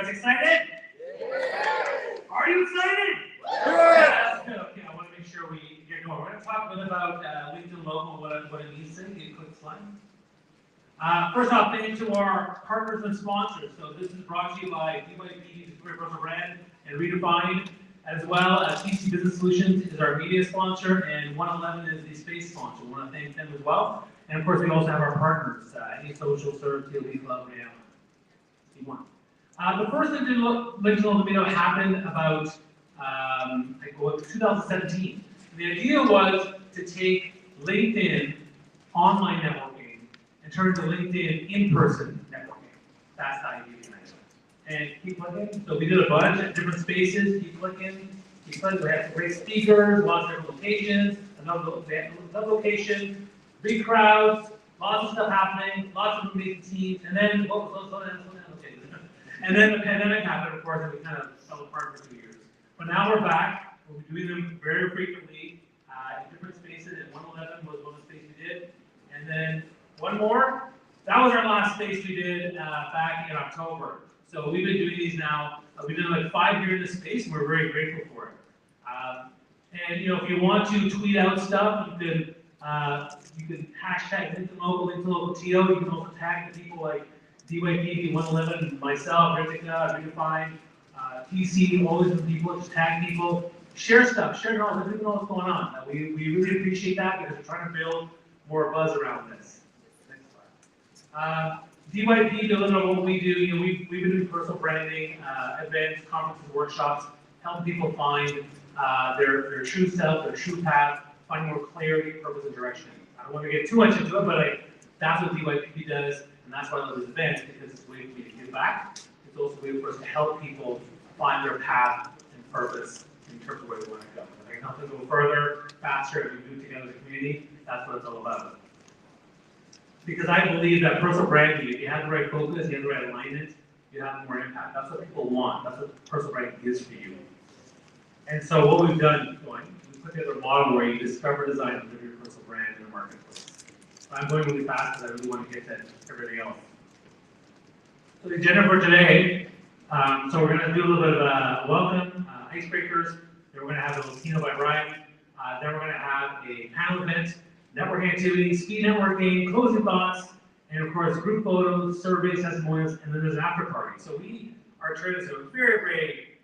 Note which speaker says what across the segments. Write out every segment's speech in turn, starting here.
Speaker 1: guys excited?
Speaker 2: Yeah.
Speaker 1: Are you excited?
Speaker 2: Yeah.
Speaker 1: Okay, I want to make sure we get going. We're going to talk a bit about LinkedIn Local, what it means to you. Quick slide. First off, thanks to our partners and sponsors. So this is brought to you by DYP's Personal Brand and Redefined, as well as TC Business Solutions is our media sponsor, and 111 is the space sponsor. We want to thank them as well. And of course, we also have our partners, Any Social, Serve, TLB Club, and C1. The first LinkedIn Local Meetup happened about 2017. And the idea was to take LinkedIn online networking and turn it to LinkedIn in-person networking. That's the idea behind it. And keep clicking. So we did a bunch of different spaces. Keep clicking. Keep clicking. We had some great speakers, lots of different locations. Another location, big crowds, lots of stuff happening, lots of amazing teams. And then and then the pandemic happened, of course, and we kind of fell apart for 2 years. But now we're back. We'll be doing them very frequently in different spaces. And 111 was one of the spaces we did. And then one more. That was our last space we did back in October. So we've been doing these now. We've been like 5 years in this space, and we're very grateful for it. And if you want to tweet out stuff, you can hashtag LinkedIn Local TO. You can also tag the people like DYP, 111, myself, Ritika, Redefined, TC, all these people, just tag people, share stuff, share knowledge, let people know what's going on. We really appreciate that because we're trying to build more buzz around this. Next slide. DYP, building on what we do, we've been doing personal branding, events, conferences, workshops, helping people find their true self, their true path, finding more clarity, purpose, and direction. I don't want to get too much into it, but that's what DYP does. And that's why I love this event, because it's a way for me to give back. It's also a way for us to help people find their path and purpose in terms of where they want to go. If I can help them go further, faster, if we do it together as a community, that's what it's all about. Because I believe that personal branding, if you have the right focus, you have the right alignment, you have more impact. That's what people want. That's what personal branding is for you. And so what we've done, we put together a model where you discover, design, and deliver your personal brand in the marketplace. I'm going really fast because I really want to get to everything else. So the agenda for today, so we're going to do a little bit of welcome, icebreakers, then we're going to have a Latino by Ryan, then we're going to have a panel event, networking activities, speed networking, closing thoughts, and of course group photos, surveys, testimonials, and then there's an after party. So we are turning to a very, very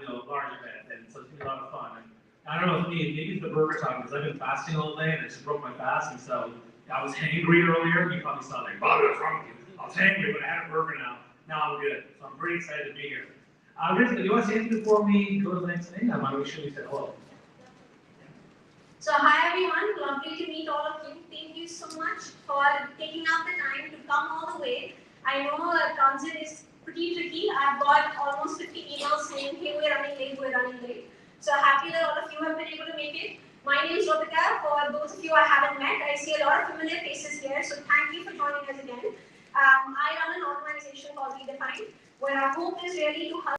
Speaker 1: large event, and so it's going to be a lot of fun. And I don't know if maybe it's the burger time because I've been fasting all day and I just broke my fast, and so I was hangry earlier. You probably saw that. Bobby, what's wrong with you? I was hangry, but I had a burger now. Now I'm good. So I'm pretty excited to be here. Ritika, do you want to say anything before we go to the next thing? I want to make sure we say hello.
Speaker 3: So hi everyone, lovely to meet all of you. Thank you so much for taking out the time to come all the way. I know transit is pretty tricky. I've got almost 50 emails saying, hey, we're running late. So happy that all of you have been able to make it. My name is Ritika. For those of you I haven't met, I see a lot of familiar faces here, so thank you for joining us again. I run an organization called Redefined, where our hope is really to help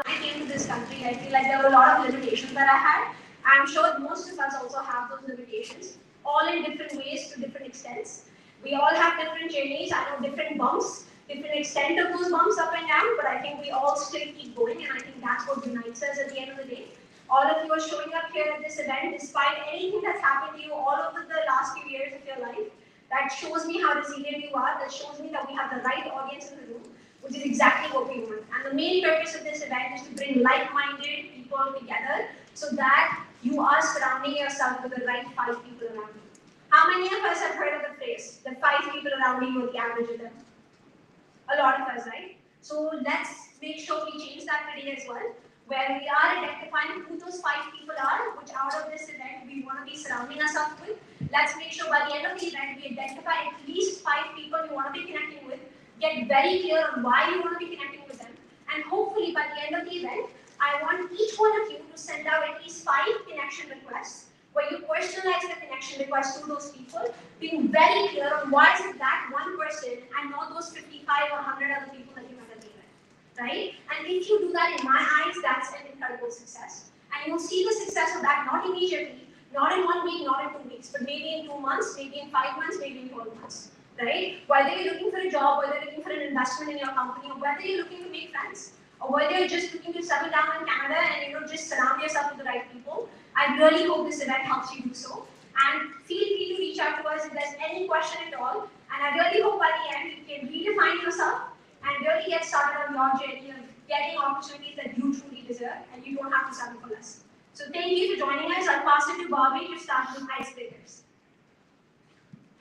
Speaker 3: I came to this country, I feel like there were a lot of limitations that I had. I'm sure most of us also have those limitations, all in different ways to different extents. We all have different journeys, I know different bumps, different extent of those bumps up and down, but I think we all still keep going, and I think that's what unites us at the end of the day. All of you are showing up here at this event despite anything that's happened to you all over the last few years of your life. That shows me how resilient you are, that shows me that we have the right audience in the room, which is exactly what we want. And the main purpose of this event is to bring like-minded people together so that you are surrounding yourself with the right 5 people around you. How many of us have heard of the phrase, the 5 people around you are the average of them? A lot of us, right? So let's make sure we change that today as well, where we are identifying who those 5 people are, which out of this event we want to be surrounding ourselves with. Let's make sure by the end of the event we identify at least 5 people we want to be connecting with, get very clear on why you want to be connecting with them, and hopefully by the end of the event, I want each one of you to send out at least 5 connection requests, where you personalize the connection request to those people, being very clear on why is it that one person and not those 55 or 100 other people that you met at the event, right? And if you do that, in my eyes, that's an incredible success. And you'll see the success of that not immediately, not in 1 week, not in 2 weeks, but maybe in 2 months, maybe in 5 months, maybe in 12 months, right? Whether you're looking for a job, whether you're looking for an investment in your company, or whether you're looking to make friends, or whether you're just looking to settle down in Canada and just surround yourself with the right people, I really hope this event helps you do so. And feel free to reach out to us if there's any question at all. And I really hope by the end you can redefine yourself and really get started on your journey of getting opportunities that you truly deserve and you don't have to settle for less. So thank you for joining us. I'll pass it to Bobby to start with icebreakers.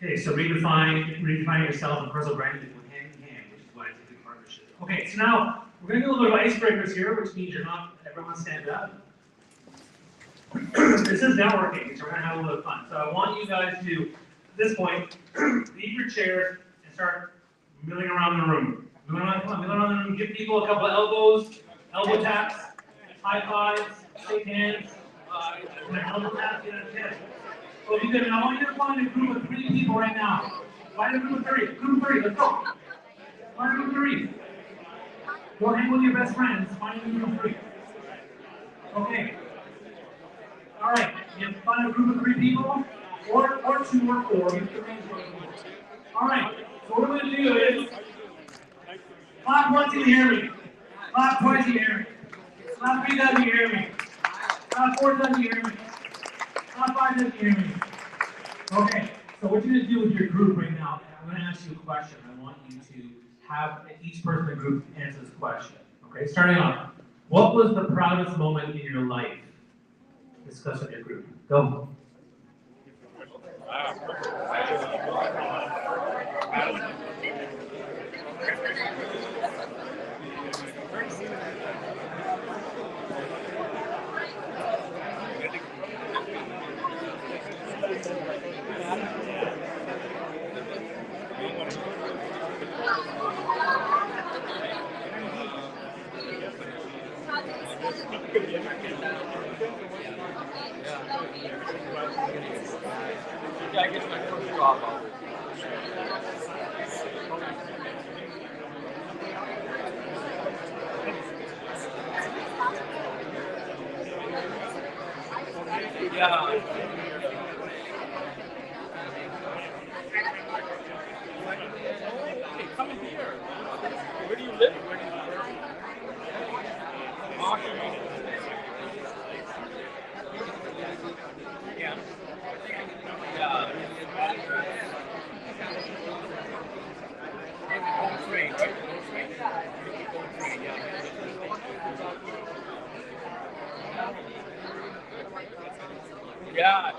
Speaker 1: Okay, so redefining yourself and personal branding go hand in hand, which is why it's a good partnership. Okay, so now we're going to do a little bit of icebreakers here, which means you're not everyone stand up. This is networking, so we're going to have a little fun. So I want you guys to, at this point, leave your chairs and start milling around the room. Milling around the room. Give people a couple of elbow taps, high fives, shake hands, elbow taps, yeah. So you can, I want you to find a group of 3 people right now. Find a group of 3. Group of 3, let's go. Find a group of 3. Go hang with your best friends. Find a group of 3. Okay. All right. You find a group of 3 people, or 2 or 4. All right. So what we're going to do is clap once you hear me. Clap twice you hear me. Clap 3 times you hear me. Clap 4 times you hear me. Clap 5 times you hear me. Okay. So what you're going to do with your group right now, I'm going to ask you a question. I want you to have each person in the group answer this question. Okay. Starting off. What was the proudest moment in your life? Discuss with your group. Go.
Speaker 2: Yeah, I guess my first job. Yeah. Hey, come in here. Where do you live? Yeah. Yeah. Home train, right? Home train. Home train, yeah. Yeah.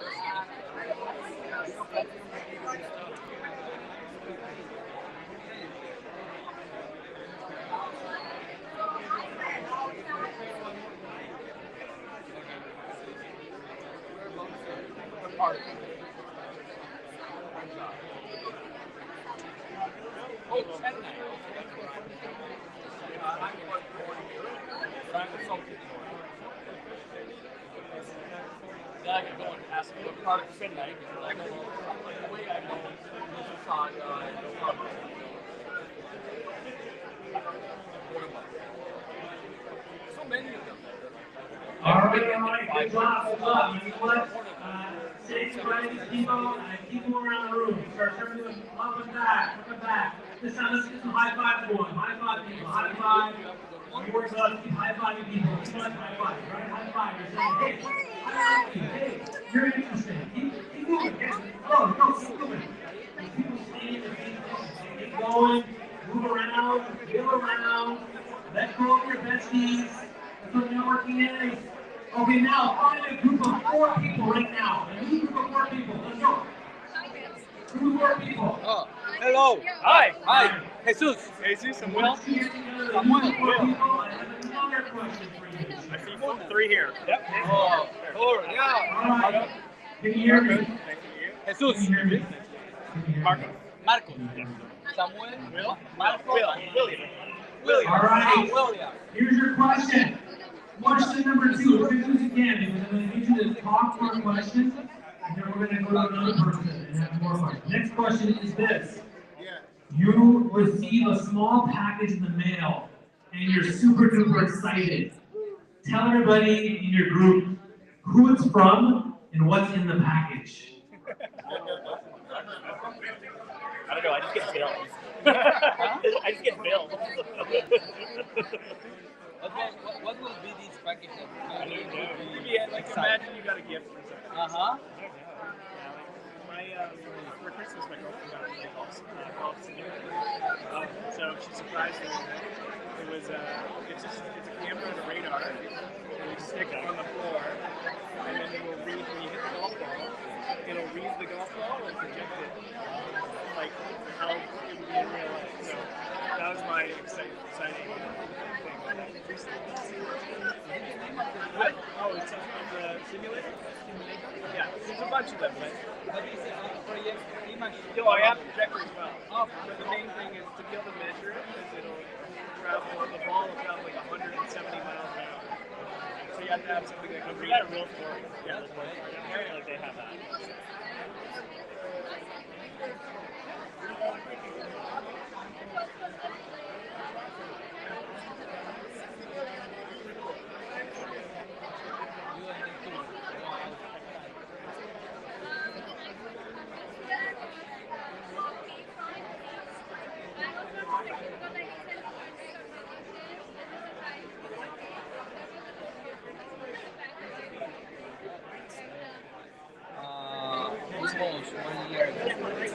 Speaker 2: Oh, Chennai. I'm but I'm consulting. Then I can go and ask what part of Chennai, because I go the way I go, Mississauga, and Toronto. So many of them.
Speaker 1: All right, good job. You know what? Say goodbye to these people and keep them around the room. Start turning them up and back. This time, let's get some high fives going. High five people, high five. You work with us, keep high fiving people. Keep high five, right? High five. You're saying, hey, I like you. Hey, you're interesting. Keep moving. Go, keep moving. People stay in the same position. Keep going, move around, wheel around. Let go of your besties. That's what networking is. Okay, now find a group of 4 people right now. A new group of 4 people. Let's go. Group of 4 people.
Speaker 2: Oh, hello. Hi. Jesus, Samuel.
Speaker 1: Samuel. Another question for you.
Speaker 2: I see 3 here. Yep. Oh, yeah.
Speaker 1: All right. Can you hear me?
Speaker 2: Jesus.
Speaker 1: Can you hear me?
Speaker 2: Marcos. Samuel. William.
Speaker 1: All right.
Speaker 2: William.
Speaker 1: Here's your question. Question number 2. We're going to do this again because I'm going to need you to talk more questions, and then we're going to go to another person and have more questions. Next question is this. You receive a small package in the mail. and you're super duper excited. Tell everybody in your group who it's from and what's in the package.
Speaker 2: I don't know, I just get billed. I just get billed.
Speaker 4: What will be this package?
Speaker 2: I don't know. Yeah, like imagine you got a gift for something.
Speaker 4: Uh-huh.
Speaker 2: For Christmas, my girlfriend got me a golf simulator. So she surprised me with it. It was it's a camera and a radar that you stick on the floor, and then it will read when you hit the golf ball. It'll read the golf ball and project it like how it would be in real life. So that was my exciting thing. What? Oh, it's the simulator? Yeah, there's a bunch of them, but
Speaker 4: But it's a project image.
Speaker 2: I have a projector as well. Oh, but the main thing is to be able to measure it, because it'll travel, the ball will travel like 170 miles an hour. So you have to have something that can read. Is that a real story? Yeah, that's right. Apparently they have that.
Speaker 4: Almost 1 year ago. I think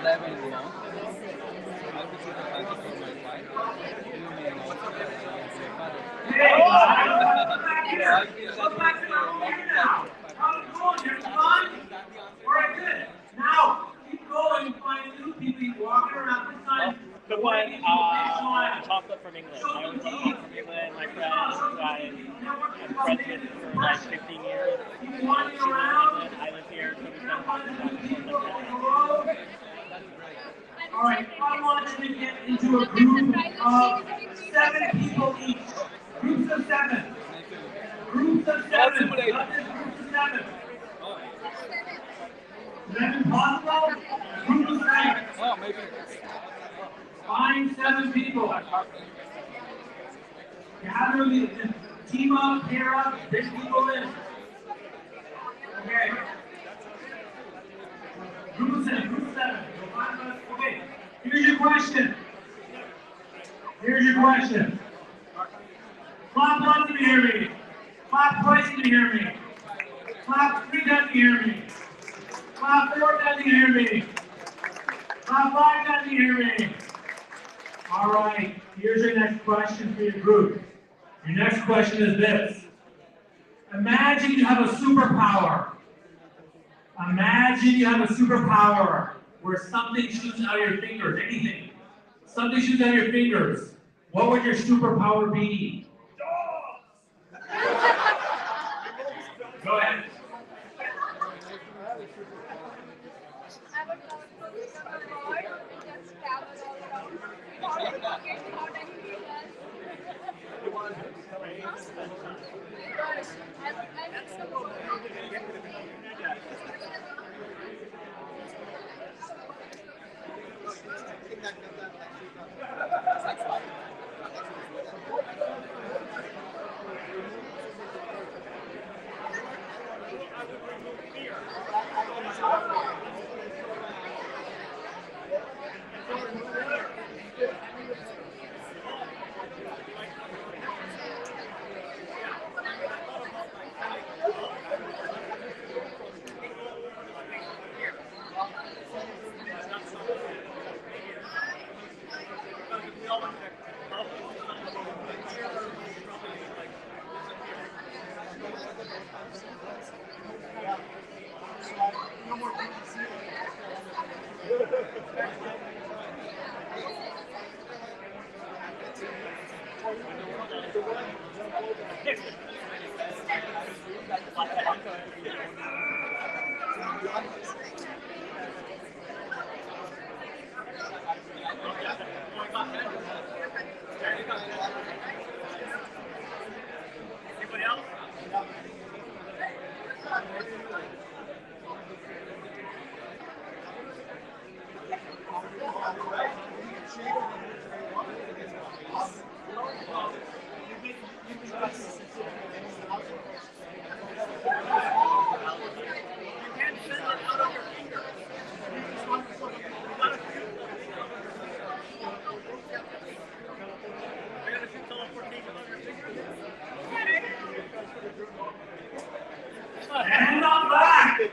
Speaker 4: 11 months. I received a package from my wife. You may know your father. I feel
Speaker 1: Go back to normal here now. How's it going? You're fine? All right, good. Now, keep going. Find new people. Keep walking around this time.
Speaker 2: The one, chocolate from England. I always love chocolate from England. My friend, I'm friends with for like 15 years. She lives in England. I live here, so we spend time talking.
Speaker 1: All right, I want you to get into a group of 7 people each. Groups of 7. Groups of 7. Not just groups of 7. Is that impossible? Groups of 7.
Speaker 4: Oh, maybe.
Speaker 1: Find 7 people. Gather these. Team up, pair up, bring people in. Okay. Group of 7. Group of 7. Okay. Here's your question. Here's your question. Clap once to hear me. Clap twice to hear me. Clap 3 times to hear me. Clap 4 times to hear me. Clap 5 times to hear me. All right, here's your next question for your group. Your next question is this. Imagine you have a superpower. Imagine you have a superpower where something shoots out of your fingers, anything. Something shoots out of your fingers. What would your superpower be? Go ahead.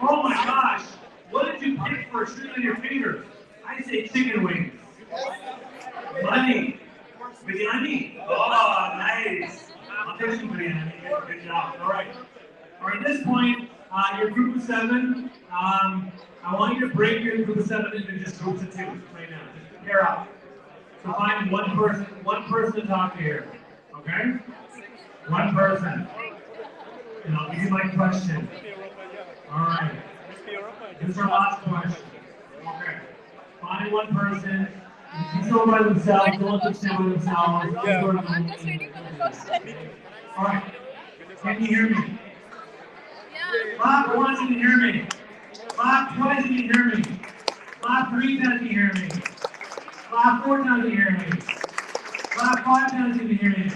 Speaker 1: Oh my gosh! What did you pick for a string on your finger? I say chicken wings. Money. Biryani. Oh, nice. I'll take some biryani. Good job. All right. All right. At this point, your group of 7. I want you to break your group of 7 into just groups of 2 right now. Just pair up. So find one person to talk to here. Okay? One person. And I'll give you my question. All right. This is our last question. Okay. Find one person. He's all by themselves. Don't let them stand by themselves.
Speaker 3: I'm just waiting for the question.
Speaker 1: All right. Can you hear me?
Speaker 3: Yeah.
Speaker 1: Clap once and you hear me. Clap twice and you hear me. Clap 3 times and you hear me. Clap 4 times and you hear me. Clap 5 times and you hear me.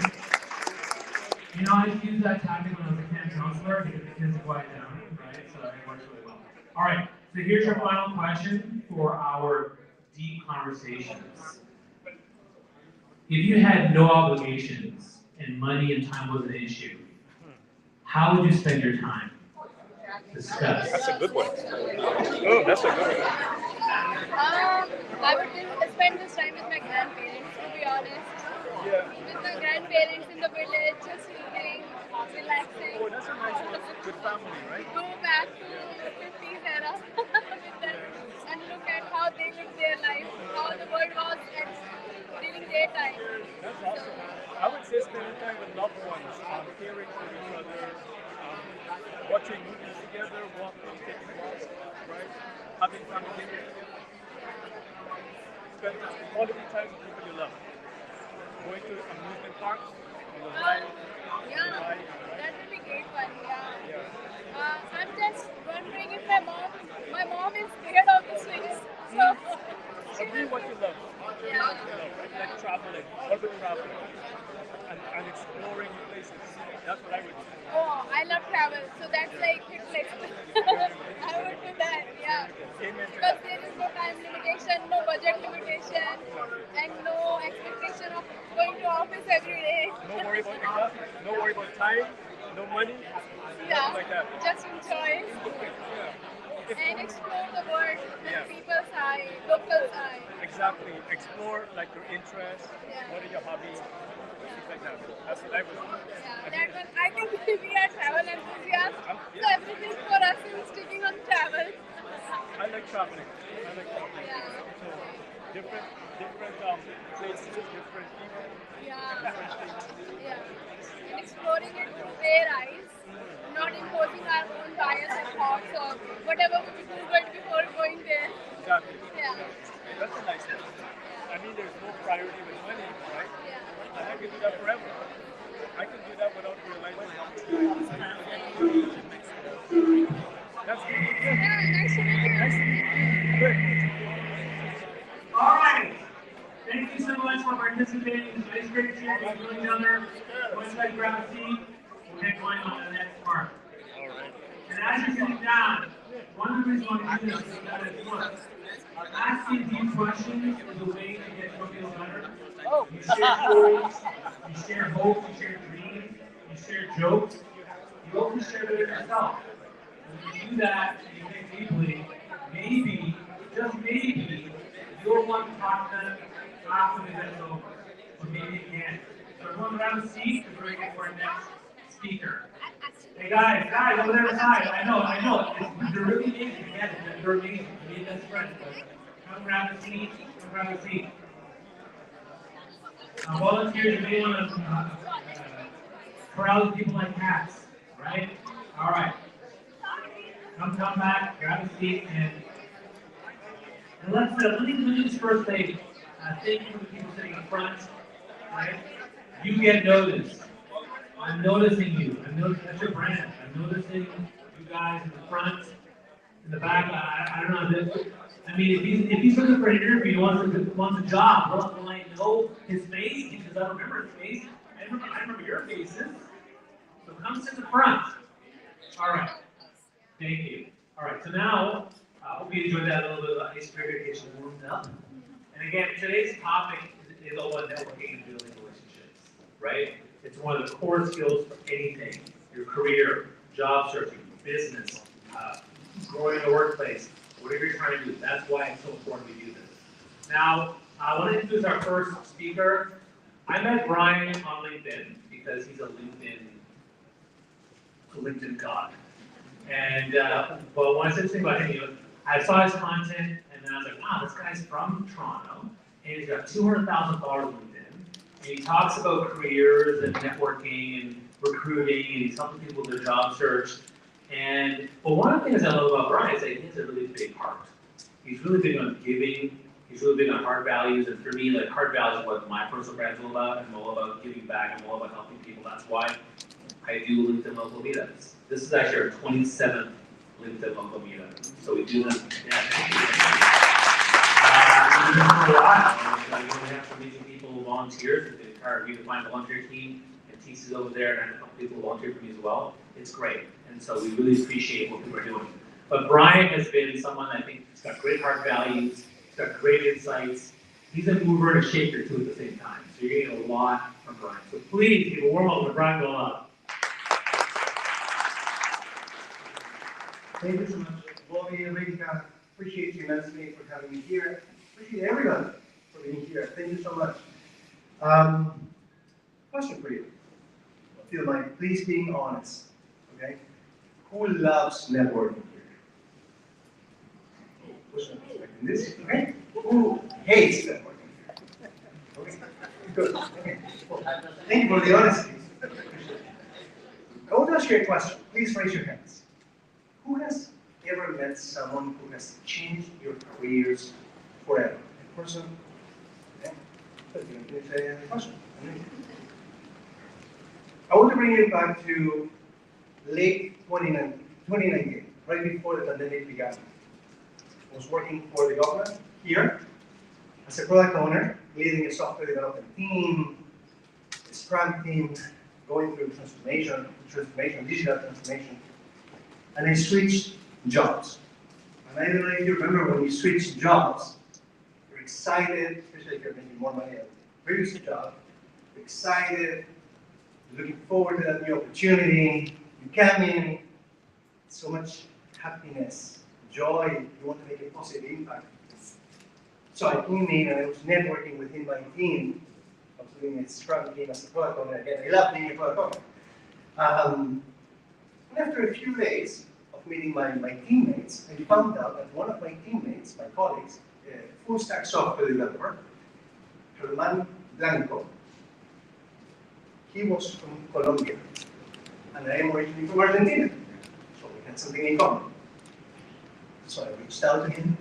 Speaker 1: You know, I used to use that tactic when I was a camp counselor to get the kids to quiet down, right? So it works really well. All right, so here's your final question for our deep conversations. If you had no obligations and money and time was an issue, how would you spend your time? Discuss.
Speaker 2: That's a good one. Oh, that's a good one.
Speaker 3: I would spend this time with my grandparents, to be honest.
Speaker 2: Yeah.
Speaker 3: With my grandparents in the village, just eating, relaxing.
Speaker 2: Oh, that's a nice, good family, right?
Speaker 3: Go back to 50s era with them and look at how they lived their life, how the world was during their time.
Speaker 2: That's awesome. I would say spending time with loved ones, caring for each other, watching movies together, walking, taking walks, right? Having fun together. Spend quality time with people you love. Going to amusement parks, on the ride,
Speaker 3: Yeah,
Speaker 2: right?
Speaker 3: that would be great one, yeah.
Speaker 2: Yeah.
Speaker 3: I'm just wondering if my mom is scared of the swings. So,
Speaker 2: So do what you love.
Speaker 3: yeah.
Speaker 2: Like traveling, urban traveling, and exploring new places. That's what I would do.
Speaker 3: Oh, I love travel, so that's like hit list. I would do that, yeah.
Speaker 2: Amen to
Speaker 3: Because
Speaker 2: that.
Speaker 3: there is no time limitation, no budget limitation, and no expectation of going to office every day.
Speaker 2: No worry about exactly. No worry about time, no money,
Speaker 3: Yeah,
Speaker 2: nothing like that.
Speaker 3: just enjoy
Speaker 2: Yeah.
Speaker 3: and explore the world with
Speaker 2: Yeah.
Speaker 3: people's eye, locals' eye.
Speaker 2: Exactly. Explore like your interests.
Speaker 3: Yeah.
Speaker 2: What are your hobbies? Things like that. That's what I would do.
Speaker 3: Yeah, that was, I think we are travel enthusiasts, so everything for us is sticking on travel.
Speaker 2: I like traveling. I like traveling.
Speaker 3: Yeah.
Speaker 2: So different places, different people,
Speaker 3: Yeah,
Speaker 2: different things.
Speaker 3: yeah. And exploring it through their eyes, not imposing our own bias and thoughts or whatever we googled before going there.
Speaker 2: Exactly.
Speaker 3: Yeah,
Speaker 2: That's a nice one. I mean, there's no priority with money, right?
Speaker 3: yeah.
Speaker 2: And I can do that forever. I can do that without realizing how much time. That's good.
Speaker 3: Yeah, nice to meet you.
Speaker 2: Nice to meet you. Good.
Speaker 1: All right. Thank you so much for participating. Nice, great cheer. Enjoy each other. Go inside, grab a seat. We'll get going on the next part.
Speaker 2: All right.
Speaker 1: And as you're sitting down, one of the reasons why we do this is that it's fun. Asking deep questions is a way to get to feel better. You share stories, you share hopes, you share dreams, you share jokes. You also share it with yourself. When you do that and you think deeply, maybe, just maybe, you'll want to talk to them after the event's over. Or maybe you can't. So everyone grab a seat before we get to our next speaker. Hey guys, over there beside. I know. They're really amazing. Yes, they're amazing. You need best friends. Come grab a seat. Volunteers, you may want to corral people like cats, right? All right. Come back, grab a seat, and let's let me just first say thank you for the people sitting in front, right? You get noticed. I'm noticing you. I'm noticing that's your brand. I'm noticing you guys in the front, in the back. I don't know. I mean, if he's looking for an interview, wants a job, will I know his face? Because I remember his face. I remember your faces. So come sit in the front. All right. Thank you. All right. So now, hope you enjoyed that little bit of icebreaker to get you warmed up. And again, today's topic is all about networking and building relationships, right? It's one of the core skills for anything, your career, job searching, business, growing in the workplace, whatever you're trying to do. That's why it's so important we do this. Now, I want to introduce our first speaker. I met Brian on LinkedIn because he's a LinkedIn god. And but what's interesting about him, I saw his content, and then I was like, wow, this guy's from Toronto, and he's got 200,000 followers on LinkedIn, and he talks about careers and networking and recruiting, and he's helping people with their job search. And but one of the things I love about Brian is that he has a really big heart. He's really big on giving. He's really big on heart values, and for me, like heart values is what my personal brand's all about. I'm all about giving back. I'm all about helping people. That's why I do LinkedIn local meetups. This is actually our 27th LinkedIn local meetup. So we do them. Yeah, thank you. We do them for a while. And, we have some amazing people, volunteers. They encourage me to find a volunteer team, and TC's over there, and a couple people volunteer for me as well. It's great, and so we really appreciate what people are doing. But Brian has been someone I think has got great heart values. He's got great insights. He's a mover and a shaker too at the same time. So you're getting a lot from Brian. So please give a warm welcome to Brian going up.
Speaker 5: Thank you so much, Bobby and Rika. Appreciate you immensely for having me here. Appreciate everyone for being here. Thank you so much. Question for you. If you don't mind, please being honest. Okay? Who loves networking here? Who's not expecting this? Okay? Who hates networking here? Okay. Good. Okay. Well, thank you for the honesty. I want to ask you a question. Please raise your hands. Who has ever met someone who has changed your careers forever? A person? Okay. But you can say a question. I want to bring you back to late 2019, right before the pandemic began. I was working for the government here as a product owner, leading a software development team, a Scrum team, going through digital transformation. And I switched jobs. And I don't know if you remember when you switch jobs, you're excited, especially if you're making more money at the previous job, you're excited, you're looking forward to that new opportunity, you come in, so much happiness, joy, you want to make a positive impact. So I came in and I was networking within my team. I was doing a Scrum team as a product owner. Again, I love being a product owner. And after a few days of meeting my teammates, I found out that one of my teammates, my colleagues, a full stack software developer, Herman Blanco, he was from Colombia, and I am originally from Argentina, so we had something in common. So I reached out to him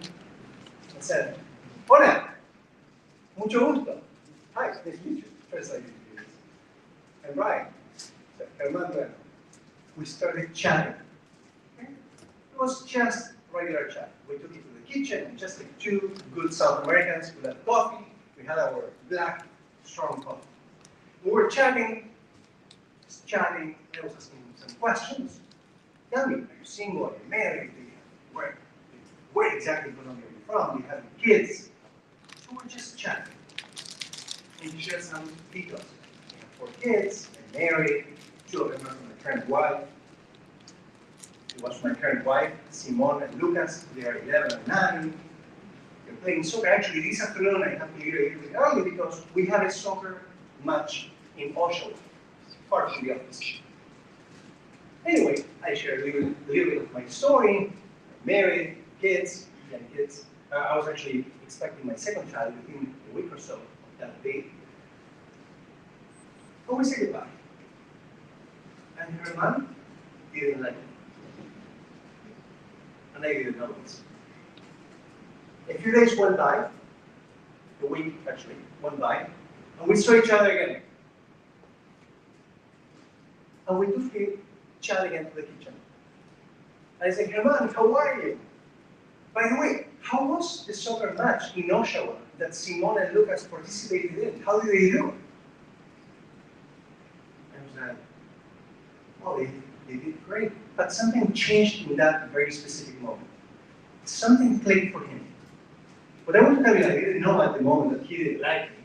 Speaker 5: and said, "Hola, mucho gusto. Hi, nice to meet you." Translated to this. And Brian, so Herman Blanco. We started chatting. Okay? It was just regular chat. We took it to the kitchen, just like two good South Americans. We had coffee. We had our black, strong coffee. We were chatting, just chatting. I was asking him some questions. Tell me, are you single? Are you married? Where exactly in Colombia are you from? Do you have kids? So we're just chatting. And he shared some details. We have 4 kids. I'm married. 2 of them are from my current wife. It was my current wife, Simone and Lucas. They are 11 and 9. They're playing soccer. Actually, this afternoon I have to leave a little bit early because we have a soccer match in Oshawa, far from the office. Anyway, I shared a little bit of my story. I'm married, kids, young kids. I was actually expecting my second child within a week or so of that day. But we say goodbye. And her mom didn't like it. And I didn't know it. A few days went by, a week actually went by, and we saw each other again. And we took the chat again to the kitchen. And I said, "Herman, how are you? By the way, how was the soccer match in Oshawa that Simone and Lucas participated in? How did they do?" I was like, "Oh, they did great." But something changed in that very specific moment. Something clicked for him. But I want to tell you, I didn't know at the moment that he didn't like me.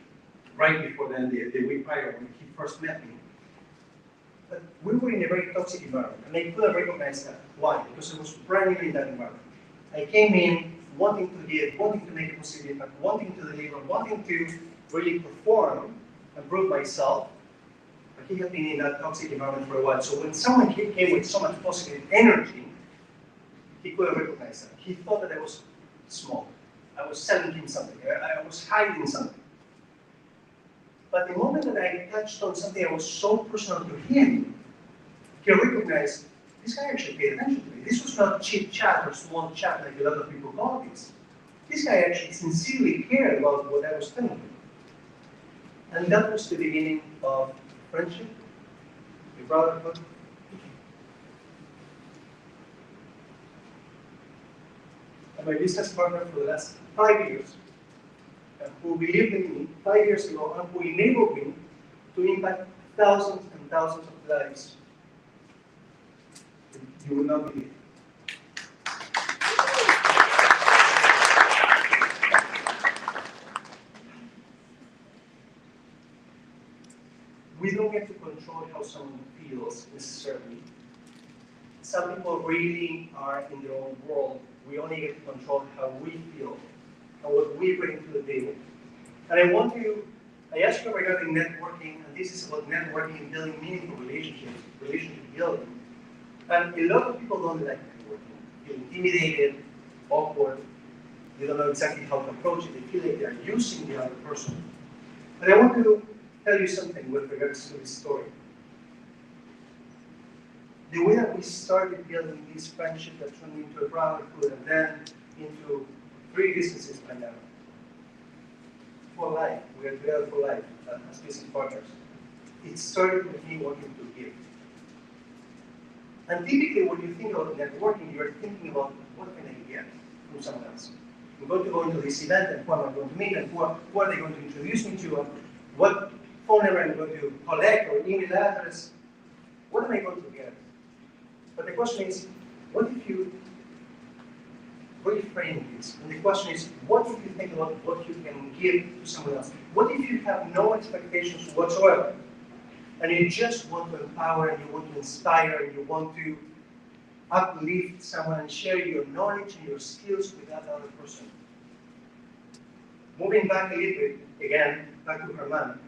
Speaker 5: Right before then, the week prior, when he first met me. But we were in a very toxic environment, and I couldn't recognize that. Why? Because I was brand new in that environment. I came in wanting to give, wanting to make a positive impact, wanting to deliver, wanting to really perform and prove myself. But he had been in that toxic environment for a while. So when someone came with so much positive energy, he couldn't recognize that. He thought that I was small. I was selling him something. I was hiding something. But the moment that I touched on something that was so personal to him, he recognized this guy actually paid attention to me. This was not chit chat or small chat like a lot of people call this. This guy actually sincerely cared about what I was telling him. And that was the beginning of friendship, the brotherhood. And my business partner for the last 5 years, who believed in me 5 years ago and who enabled me to impact thousands and thousands of lives. You will not believe. We don't get to control how someone feels necessarily. Some people really are in their own world. We only get to control how we feel and what we bring to the table. And I asked you regarding networking, and this is about networking and building meaningful relationships, relationship building. And a lot of people don't like networking. Feel intimidated, awkward. They don't know exactly how to approach it. They feel like they're using the other person. But I want to tell you something with regards to this story. The way that we started building this friendship that turned into a brotherhood and then into 3 businesses by now. For life, we are together for life as business partners. It started with me wanting to give. And typically when you think about networking, you're thinking about what can I get from someone else. I'm going to go into this event and who am I going to meet and who are they going to introduce me to and what phone number I'm going to collect or email address. What am I going to get? But the question is, what if you reframe this? And the question is, what if you think about what you can give to someone else? What if you have no expectations whatsoever? And you just want to empower and you want to inspire and you want to uplift someone and share your knowledge and your skills with that other person. Moving back a little bit, again, back to Herman,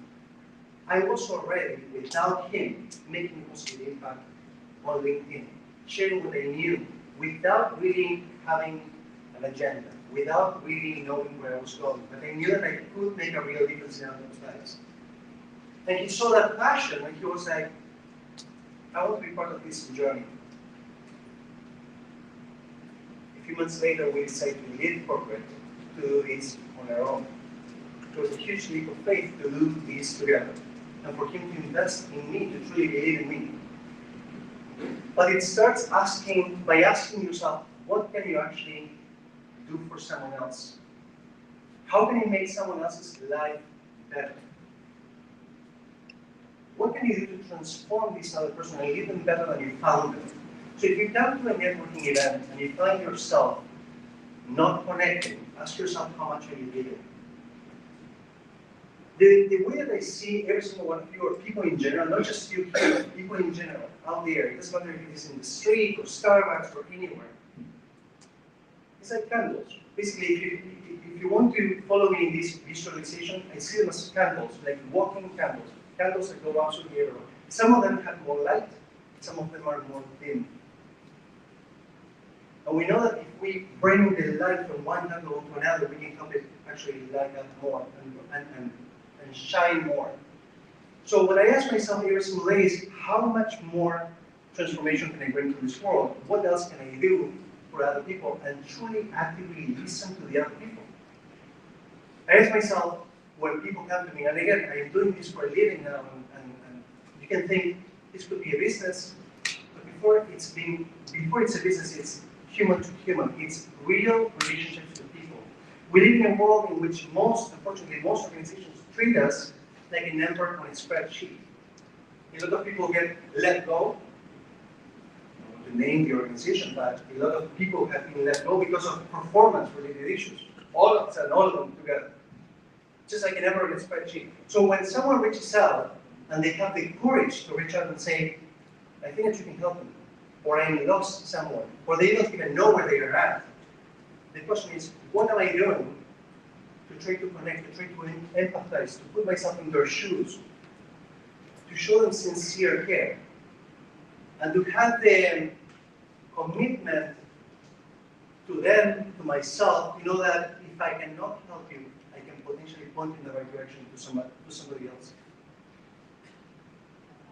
Speaker 5: I was already, without him, making a positive impact on LinkedIn, sharing what I knew, without really having an agenda, without really knowing where I was going. But I knew that I could make a real difference in others' lives. And he saw that passion, and he was like, I want to be part of this journey. A few months later, we decided to leave corporate to do this on our own. It was a huge leap of faith to do this together, and for him to invest in me, to truly believe in me. But it starts by asking yourself, what can you actually do for someone else? How can you make someone else's life better? What can you do to transform this other person and leave them better than you found them? So if you come to a networking event and you find yourself not connecting, ask yourself how much are you giving? The way that I see every single one of you, or people in general, not just you here, people in general, out there, it doesn't matter if it is in the street or Starbucks or anywhere. It's like candles. Basically, if you want to follow me in this visualization, I see them as candles, like walking candles. Candles that go absolutely everywhere. Some of them have more light, some of them are more dim. And we know that if we bring the light from one candle to another, we can help it actually light up more and shine more. So what I ask myself every single day is, how much more transformation can I bring to this world? What else can I do for other people? And truly actively listen to the other people. I ask myself, when people come to me, and again, I'm doing this for a living now, and you can think this could be a business, but before it's a business, it's human to human. It's real relationships with people. We live in a world in which unfortunately, most organizations treat us like a number on a spreadsheet. A lot of people get let go. I don't want to name the organization, but a lot of people have been let go because of performance-related issues. All of them together. Just like a number on a spreadsheet. So when someone reaches out and they have the courage to reach out and say, I think that you can help them. Or I'm lost somewhere. Or they don't even know where they are at. The question is, what am I doing to try to connect, to try to empathize, to put myself in their shoes, to show them sincere care, and to have the commitment to them, to myself, to know that if I cannot help you, I can potentially point in the right direction to somebody else.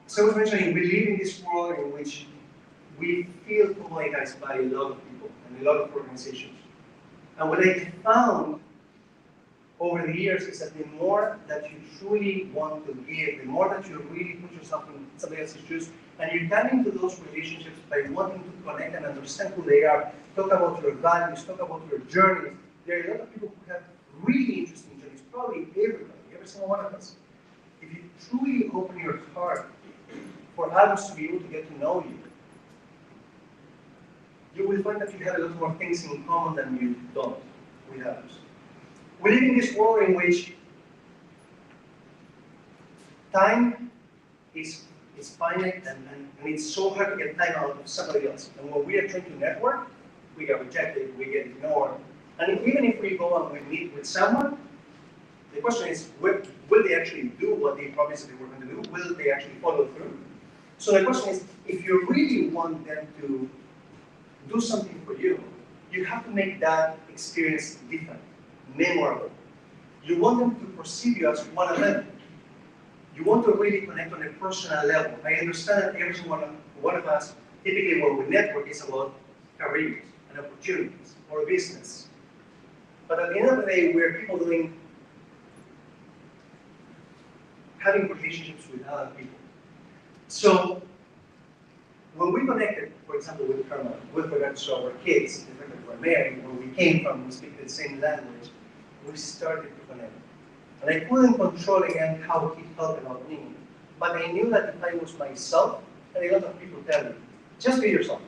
Speaker 5: So I was mentioning, we live in this world in which we feel colonized by a lot of people and a lot of organizations. And what I found over the years is that the more that you truly want to give, the more that you really put yourself in somebody else's shoes, and you come into those relationships by wanting to connect and understand who they are, talk about your values, talk about your journeys. There are a lot of people who have really interesting journeys, probably everybody, every single one of us. If you truly open your heart for others to be able to get to know you, you will find that you have a lot more things in common than you don't with others. We live in this world in which time is finite and it's so hard to get time out of somebody else. And when we are trying to network, we get rejected, we get ignored. And even if we go and we meet with someone, the question is, will they actually do what they promised they were going to do? Will they actually follow through? So the question is, if you really want them to do something for you, you have to make that experience different, memorable. You want them to perceive you as one of them. You want to really connect on a personal level. I understand that every one of us, typically when we network, is about careers and opportunities or business. But at the end of the day, we're people having relationships with other people. So when we connected, for example, with Karma, with regards to our kids, the fact that we're married, where we came from, we speak the same language, we started to connect. And I couldn't control again how he felt about me. But I knew that if I was myself, and a lot of people tell me, just be yourself.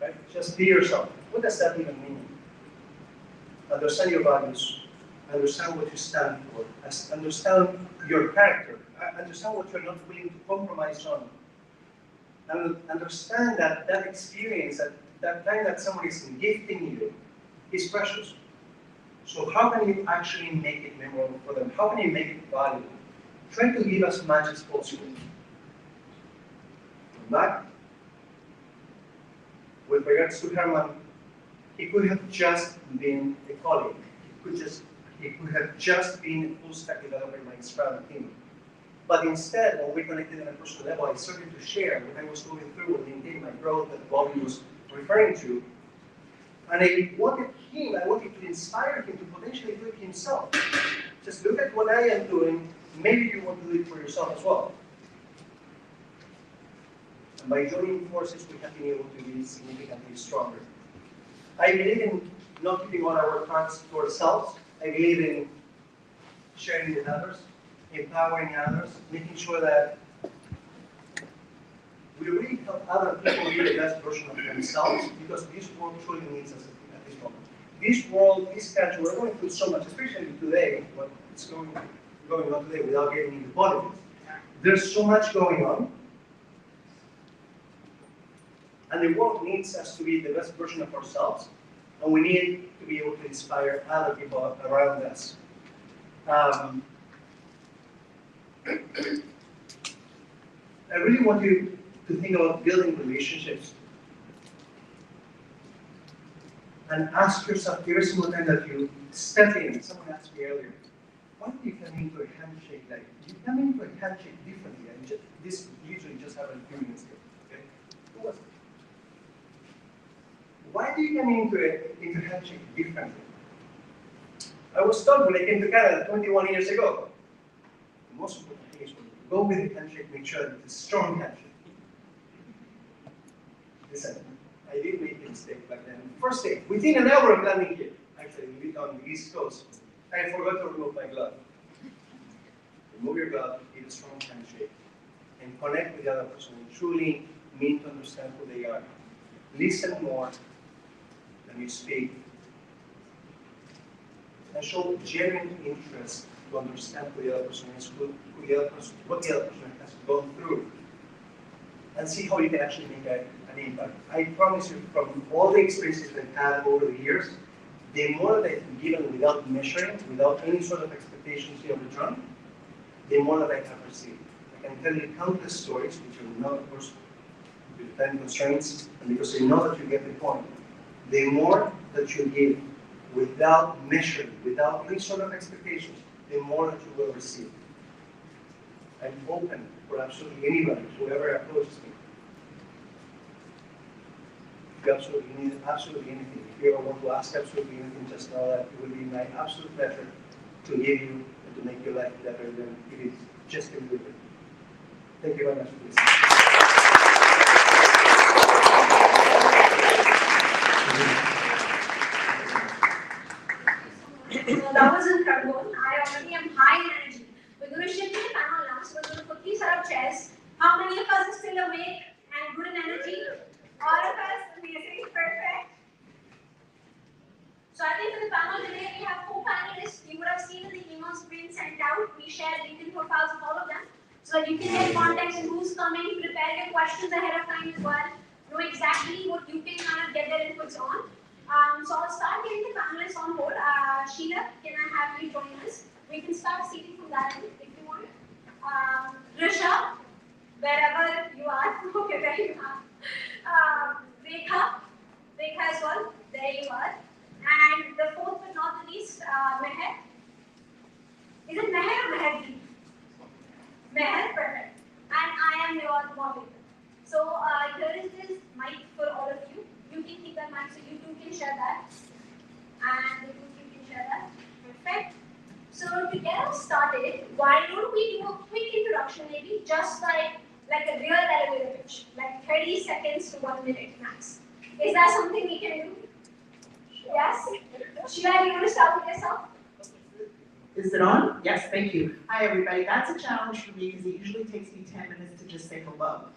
Speaker 5: Right? Just be yourself. What does that even mean? Understand your values, understand what you stand for, understand your character, understand what you're not willing to compromise on. And understand that that experience, that time that someone is gifting you, is precious. So how can you actually make it memorable for them? How can you make it valuable? Try to give as much as possible. But with regards to Herman, he could have just been a colleague. He could have just been a full-stack developer in my Scrum team. But instead, when we connected on a personal level, I started to share what I was going through with LinkedIn, my growth that Bobby was referring to. And I wanted to inspire him to potentially do it himself. Just look at what I am doing, maybe you want to do it for yourself as well. And by joining forces, we have been able to be significantly stronger. I believe in not keeping all our cards to ourselves. I believe in sharing with others, empowering others, making sure that we really help other people be the best version of themselves, because this world truly needs us at this moment. This world, this country, we're going through so much, especially today, what's going on today without getting into politics. There's so much going on, and the world needs us to be the best version of ourselves, and we need to be able to inspire other people around us. I really want you to think about building relationships and ask yourself every single time that you step in. Someone asked me earlier, why do you come into a handshake like you come into a handshake differently? And this literally just happened a few minutes ago. Okay? Who was it? Why do you come into a handshake differently? I was told when I came to Canada 21 years ago, the most important thing is when you go with a handshake, make sure that it's a strong handshake. Listen, I did make a mistake back then. First day, within an hour of landing here, actually, we lived on the East Coast, I forgot to remove my glove. Remove your glove, give a strong handshake, and connect with the other person and truly mean to understand who they are. Listen more than you speak, and show genuine interest to understand who the other person is, what the other person has gone through. and see how you can actually make an impact. I promise you, from all the experiences we've had over the years, the more that I've given without measuring, without any sort of expectations in return, the more that I have received. I can tell you countless stories, which are not, of course, with time constraints, and because I know that you get the point. The more that you give without measuring, without any sort of expectations, the more that you will receive. I'm open for absolutely anybody, whoever approaches me. If you absolutely need absolutely anything, if you ever want to ask absolutely anything, just know that it will be my absolute pleasure to give you and to make your life better than it is just a little bit. Thank you very much for listening.
Speaker 3: So that was incredible. I already am high in energy. We're going to shift to the panel now, so we're going to quickly set up chairs. How many of us are still awake and good in energy? All of us? Amazing. Perfect. So I think for the panel today, we have 4 panelists. You would have seen in the emails being sent out. We shared LinkedIn profiles of all of them, so that you can get context on who's coming, prepare your questions ahead of time as well, know exactly what you can kind of get their inputs on. So I'll start getting the panelists on board. Sheila, can I have you join us? We can start seating from that end if you want. Risha, wherever you are. Okay, there you are. Rekha as well. There you are. And the fourth but not the least, Meher. Is it Meher or Meherji? Meher, perfect. And I am your moderator. So here is this mic for all of you. You can keep that mic so you two can share that. And you can share that. Perfect. So to get us started, why don't we do a quick introduction, maybe just like a real elevator pitch, like 30 seconds to 1 minute max. Is that something we can do? Yes? Sheila, you want to start with yourself?
Speaker 6: Is it on? Yes, thank you. Hi, everybody. That's a challenge for me because it usually takes me 10 minutes to just say hello.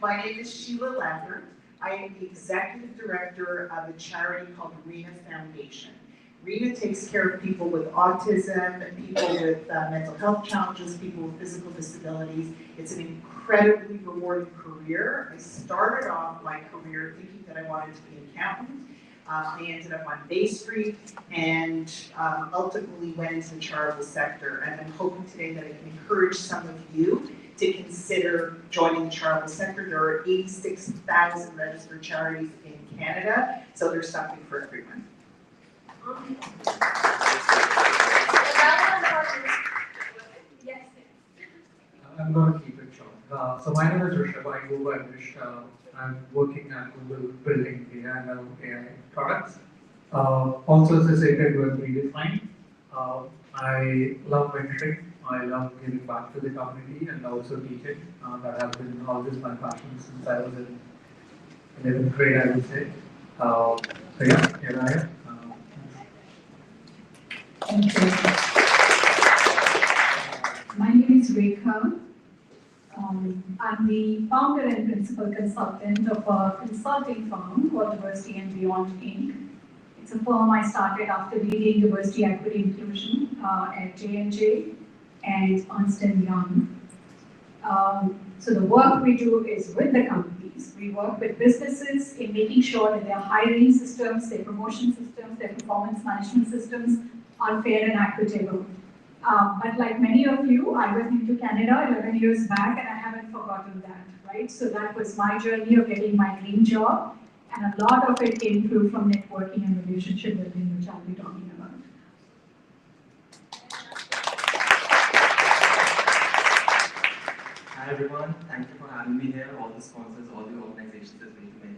Speaker 6: My name is Sheila Lambert. I am the executive director of a charity called RENA Foundation. RENA takes care of people with autism, people with mental health challenges, people with physical disabilities. It's an incredibly rewarding career. I started off my career thinking that I wanted to be an accountant. I ended up on Bay Street and ultimately went into the charitable sector. And I'm hoping today that I can encourage some of you to consider joining the charitable sector. There are 86,000 registered charities in Canada, so there's something for everyone.
Speaker 3: Yes.
Speaker 7: I'm going to keep it short. So my name is Rishabh. I go by Rish. I'm working at Google building data and AI products. Also associated with Redefine. I love mentoring. I love giving back to the community and also teaching. That has been always my passion since I was in 11th grade, I would say. So yeah, here I am.
Speaker 8: My name is Rekha. I'm the founder and principal consultant of a consulting firm called Diversity and Beyond Inc. It's a firm I started after leading diversity, equity, inclusion at J&J and Ernst & Young. So the work we do is with the companies. We work with businesses in making sure that their hiring systems, their promotion systems, their performance management systems are fair and equitable. But like many of you, I went into Canada 11 years back and I haven't forgotten that, right? So that was my journey of getting my dream job, and a lot of it came through from networking and relationship building, which I'll be talking about.
Speaker 9: Hi everyone, thank you for having me here, all the sponsors, all the organizations that made me.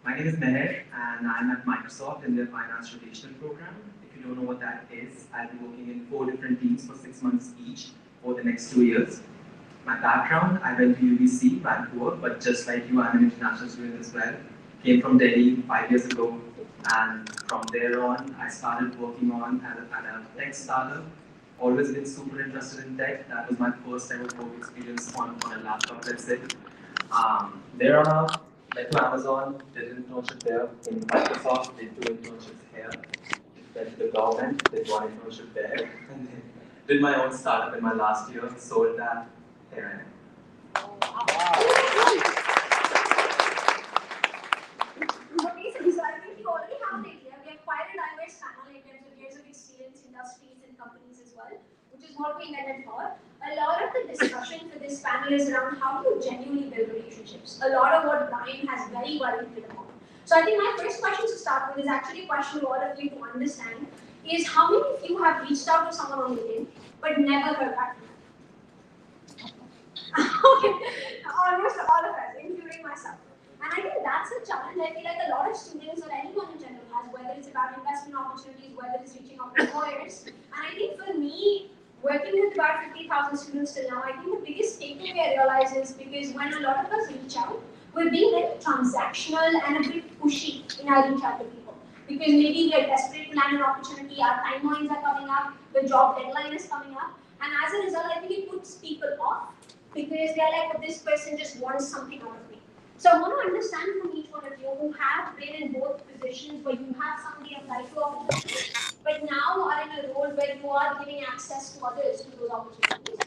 Speaker 9: My name is Meher and I'm at Microsoft in their finance rotational program. If you don't know what that is, I'll be working in 4 different teams for 6 months each for the next 2 years. My background, I went to UBC, Vancouver, but just like you, I'm an international student as well. Came from Delhi 5 years ago, and from there on, I started working on at a tech startup. Always been super interested in tech. That was my first ever work experience on a laptop, let's say. There on out, went to Amazon, did an internship there. Came to Microsoft, did 2 internships here. Went to the government, did 1 internship there. And then did my own startup in my last year, sold that here.
Speaker 3: industries and companies as well, which is what we intended for. A lot of the discussion for this panel is around how to genuinely build relationships. A lot of what Brian has very well hit upon. So I think my first question to start with is actually a question to all of you to understand is how many of you have reached out to someone on LinkedIn but never heard back from them? Okay, almost all of us, including myself. And I think that's a challenge I feel like a lot of students or anyone in general has, whether it's about investment opportunities, whether it's reaching out to employers. And I think for me, working with about 50,000 students till now, I think the biggest takeaway I realize is because when a lot of us reach out, we're being very transactional and a bit pushy in our reach out to people. Because maybe we are desperate to land an opportunity, our timelines are coming up, the job deadline is coming up, and as a result, I think it puts people off because they're like, this person just wants something out of me. So I want to understand from each one of you who have been in both positions where you have somebody apply to opportunities, but now are in a role where you are giving access to others to those opportunities.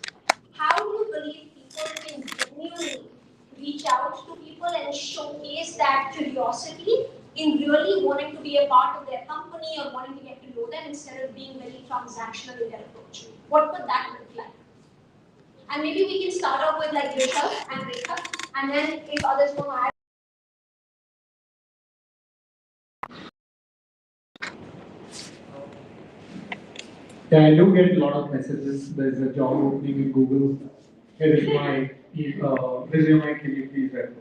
Speaker 3: How do you believe people can genuinely reach out to people and showcase that curiosity in really wanting to be a part of their company or wanting to get to know them instead of being very transactional in their approach? What would that look like? And maybe we can start off with like Rishabh and Rekha, and then if others want to add.
Speaker 7: Yeah, I do get a lot of messages. There's a job opening in Google. Here is my resume. Can you please refer?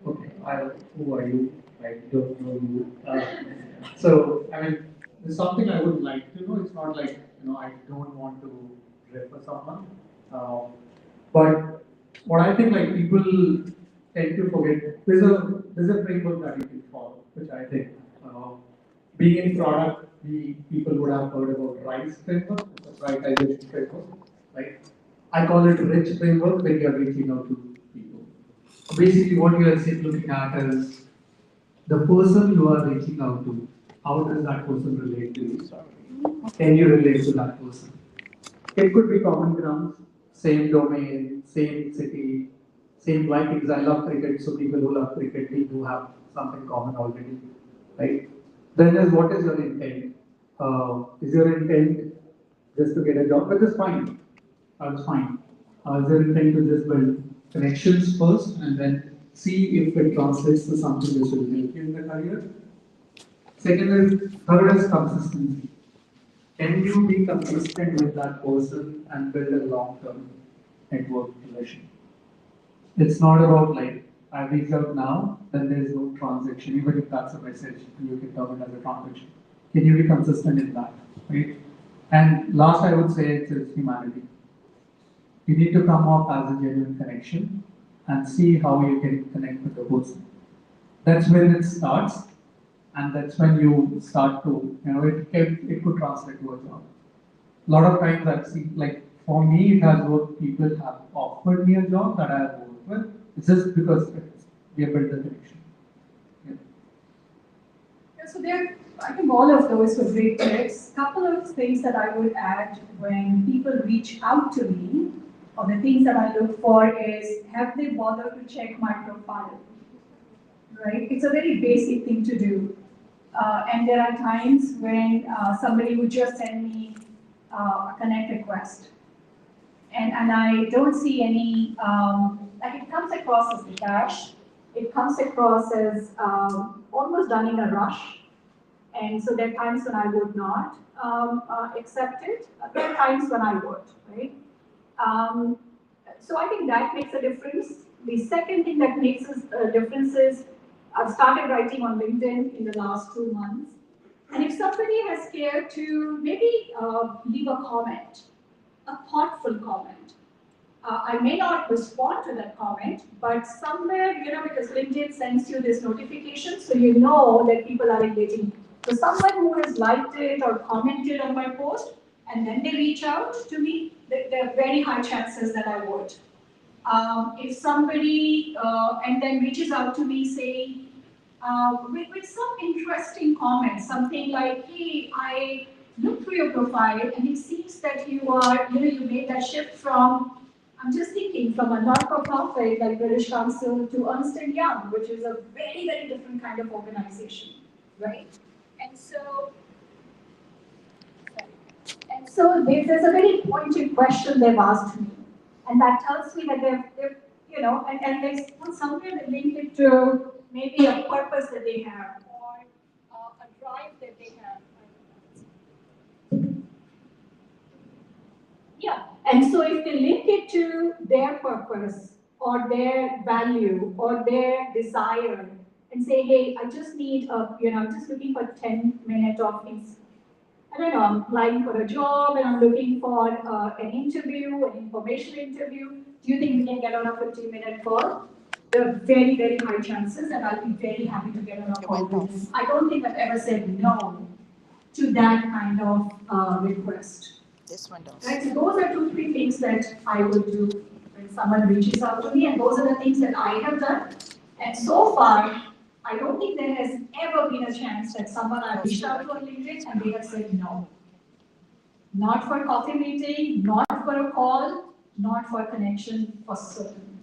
Speaker 7: Okay, who are you? I don't know you. So, I mean, there's something I would like to know. It's not like, I don't want to refer someone. But what I think, like, people tend to forget, there's a framework that you can follow, which I think, being in product, people would have heard about RISE framework, the prioritization framework, right? I call it rich framework when you are reaching out to people. Basically, what you are looking at is the person you are reaching out to. How does that person relate to you? Can you relate to that person? It could be common grounds, same domain, same city, same like because I love cricket, so people who love cricket, we do have something common already, right? Then is what is your intent? Is your intent just to get a job? Which is fine. That's fine. Is your intent to just build connections first and then see if it translates to something which will help you in the career? Third is consistency. Can you be consistent with that person and build a long-term network relation? It's not about like, I reach out now, then there is no transaction, even if that's a message, you can term it as a transaction. Can you be consistent in that, right? And last, I would say it's humanity. You need to come off as a genuine connection and see how you can connect with the person. That's when it starts, and that's when you start to, it could translate to a job. A lot of times I've seen, like, for me, it has worked, people have offered me a job that I have worked with. It's just because we have built the connection.
Speaker 8: Yeah, so I think all of those were great tips. Couple of things that I would add when people reach out to me, or the things that I look for is, have they bothered to check my profile? Right? It's a very basic thing to do. And there are times when somebody would just send me a connect request. And I don't see any, like it comes across as detached, it comes across as almost done in a rush. And so there are times when I would not accept it, there are times when I would, right? So I think that makes a difference. The second thing that makes a difference is I've started writing on LinkedIn in the last 2 months. And if somebody has cared to maybe leave a comment, a thoughtful comment, I may not respond to that comment, but somewhere, because LinkedIn sends you this notification, so you know that people are engaging. So someone who has liked it or commented on my post, and then they reach out to me, there are very high chances that I would. If somebody and then reaches out to me saying, with some interesting comments, something like, hey, I looked through your profile and it seems that you are, you made that shift from, I'm just thinking, from a not-for-profit like British Council to Ernst & Young, which is a very, very different kind of organization, right? And so, And so there's a very pointed question they've asked me, and that tells me that they've and they put somewhere they link it to maybe a purpose that they have or a drive that they have. Yeah, and so if they link it to their purpose or their value or their desire and say, hey, I just need I'm just looking for 10 minutes of I don't know, I'm applying for a job and I'm looking for an interview, an information interview. Do you think we can get on a 15-minute call? There are very, very high chances that I'll be very happy to get on a call with them. I don't think I've ever said no to that kind of request.
Speaker 10: This one does.
Speaker 8: Right, so those are 2-3 things that I would do when someone reaches out to me, and those are the things that I have done. And so far, I don't think there has ever been a chance that someone I reached out to on LinkedIn and they have said no. Not for a coffee meeting, not for a call, not for a connection for certain.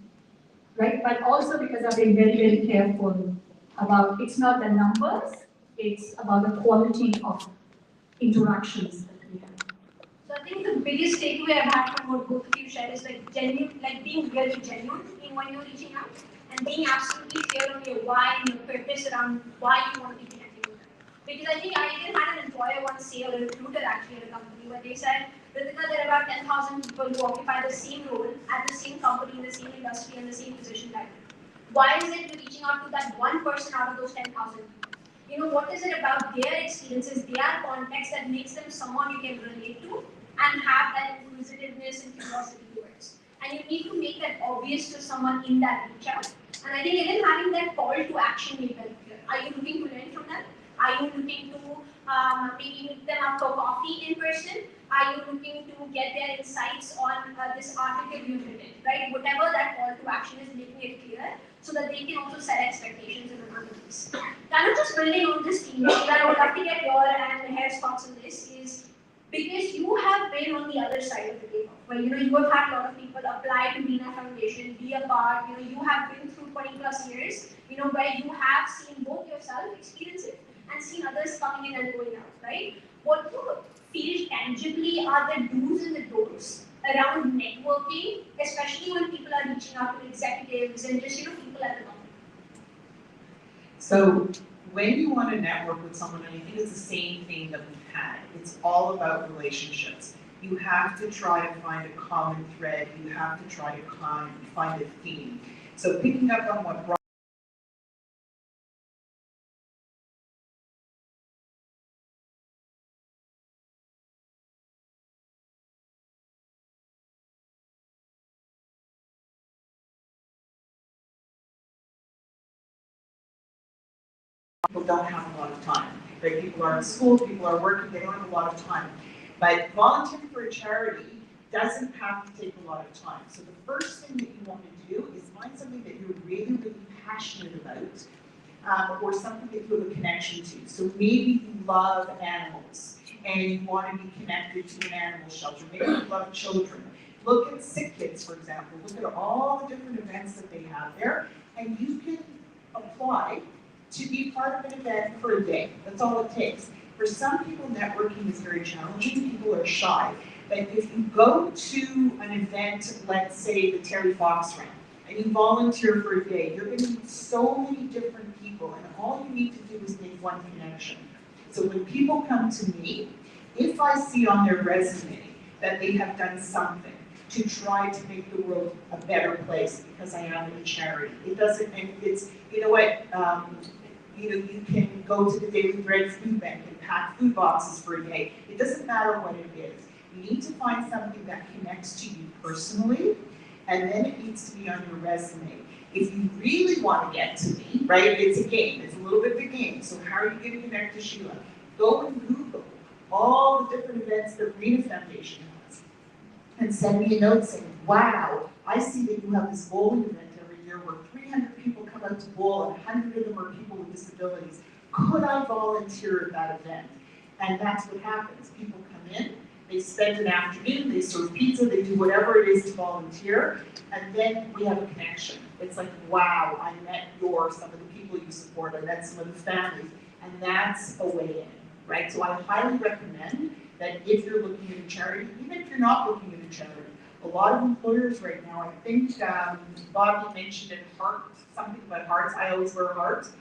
Speaker 8: Right? But also because I've been very, very careful about it's not the numbers, it's about the quality of interactions that we have.
Speaker 3: So I think the biggest takeaway I've had from what both of you shared is like genuine, like being really genuine in when you're reaching out and being absolutely clear on your why and your purpose around why you want to be connecting with them. Because I think I even had an employer once say, or a recruiter actually at a company, where they said, Ritika, there are about 10,000 people who occupy the same role at the same company, in the same industry, and the same position type. Why is it you're reaching out to that one person out of those 10,000 people? You know, what is it about their experiences, their context that makes them someone you can relate to and have that inquisitiveness and curiosity towards? And you need to make that obvious to someone in that reach out. And I think even having that call to action may help here. Are you looking to learn from them? Are you looking to maybe meet them up for coffee in person? Are you looking to get their insights on this article you've written, right? Whatever that call to action is, making it clear so that they can also set expectations and another piece. Kind of just building on this theme, I would love to get your and Hair's thoughts on this is because you have been on the other side of the table, where you have had a lot of people apply to Meena Foundation, be a part, you have been through 20 plus years, where you have seen both yourself experience it and seen others coming in and going out, right? What you feel tangibly are the do's and the don'ts around networking, especially when people are reaching out to executives and just people at the company.
Speaker 6: So when you want to network with someone, and I think it's the same thing that we've had, it's all about relationships. You have to try to find a common thread. You have to try to find a theme. So picking up on what people don't have a lot of time. Right? People are in school, people are working, they don't have a lot of time. But volunteering for a charity doesn't have to take a lot of time. So the first thing that you want to do is find something that you're really, really passionate about, or something that you have a connection to. So maybe you love animals and you want to be connected to an animal shelter. Maybe you love children. Look at sick kids, for example. Look at all the different events that they have there, and you can apply to be part of an event for a day. That's all it takes. For some people, networking is very challenging. People are shy. But if you go to an event, let's say the Terry Fox Run, and you volunteer for a day, you're going to meet so many different people, and all you need to do is make one connection. So when people come to me, if I see on their resume that they have done something to try to make the world a better place because I am in a charity, it doesn't, and it's, you can go to the Daily Bread Food Bank and pack food boxes for a day. It doesn't matter what it is. You need to find something that connects to you personally, and then it needs to be on your resume. If you really want to get to me, right, it's a game. It's a little bit of a game. So how are you going to connect to Sheila? Go and Google all the different events that Rena Foundation has, and send me a note saying, wow, I see that you have this bowling event every year where 300 people come out to bowl and 100 of them are people with disabilities. Could I volunteer at that event? And that's what happens. People come in, they spend an afternoon, they serve pizza, they do whatever it is to volunteer, and then we have a connection. It's like, wow, I met some of the people you support, I met some of the families, and that's a way in, right? So I highly recommend that if you're looking at a charity, even if you're not looking at a charity, a lot of employers right now, I think Bobby mentioned it, something about hearts. I always wear hearts.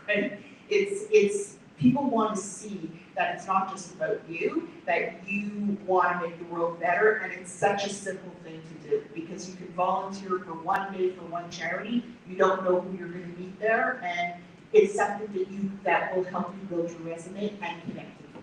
Speaker 6: And it's people want to see that it's not just about you, that you want to make the world better, and it's such a simple thing to do because you can volunteer for one day for one charity. You don't know who you're going to meet there, and it's something that will help you build your resume and connect with people.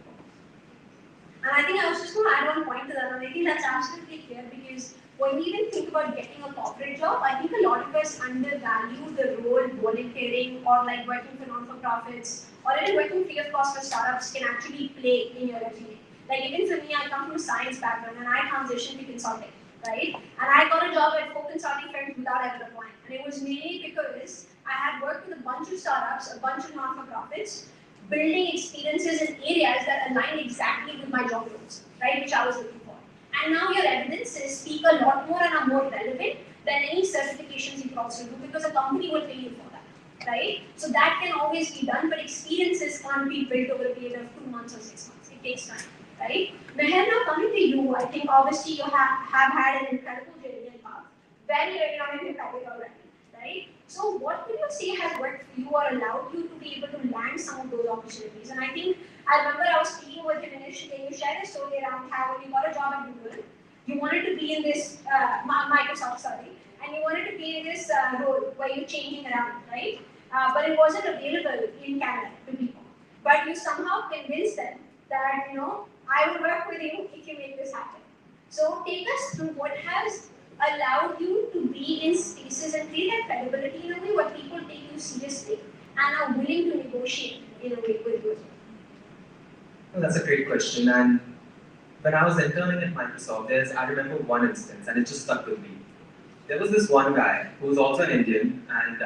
Speaker 3: And I think I was just going to add one point to that, and I think that's absolutely clear because when we even think about getting a corporate job, I think a lot of us undervalue the role volunteering or like working for non-for-profits or even working free of cost for startups can actually play in your resume. Like even for me, I come from a science background and I transitioned to consulting, right? And I got a job at 4 consulting firms without ever applying. And it was mainly because I had worked with a bunch of startups, a bunch of non-for-profits, building experiences in areas that aligned exactly with my job roles, right, which I was looking for. And now your evidences speak a lot more and are more relevant than any certifications you could also do because a company will pay you for that, right? So that can always be done, but experiences can't be built over a period of 2 months or 6 months. It takes time, right? Meher, now coming to you, I think obviously you have had an incredible journey and path, very early on in your career already, right? So what would you say has worked for you or allowed you to be able to land some of those opportunities? And I think I remember I was speaking with him initially, and you shared a story around how when you got a job at Google, you wanted to be in this Microsoft, and you wanted to be in this role where you're changing around, right? But it wasn't available in Canada to people. But you somehow convinced them that I will work with you if you make this happen. So take us through what has allowed you to be in spaces and create that credibility in a way where people take you seriously and are willing to negotiate in a way with you.
Speaker 9: Well, that's a great question. And when I was interning at Microsoft, I remember one instance, and it just stuck with me. There was this one guy who was also an Indian, and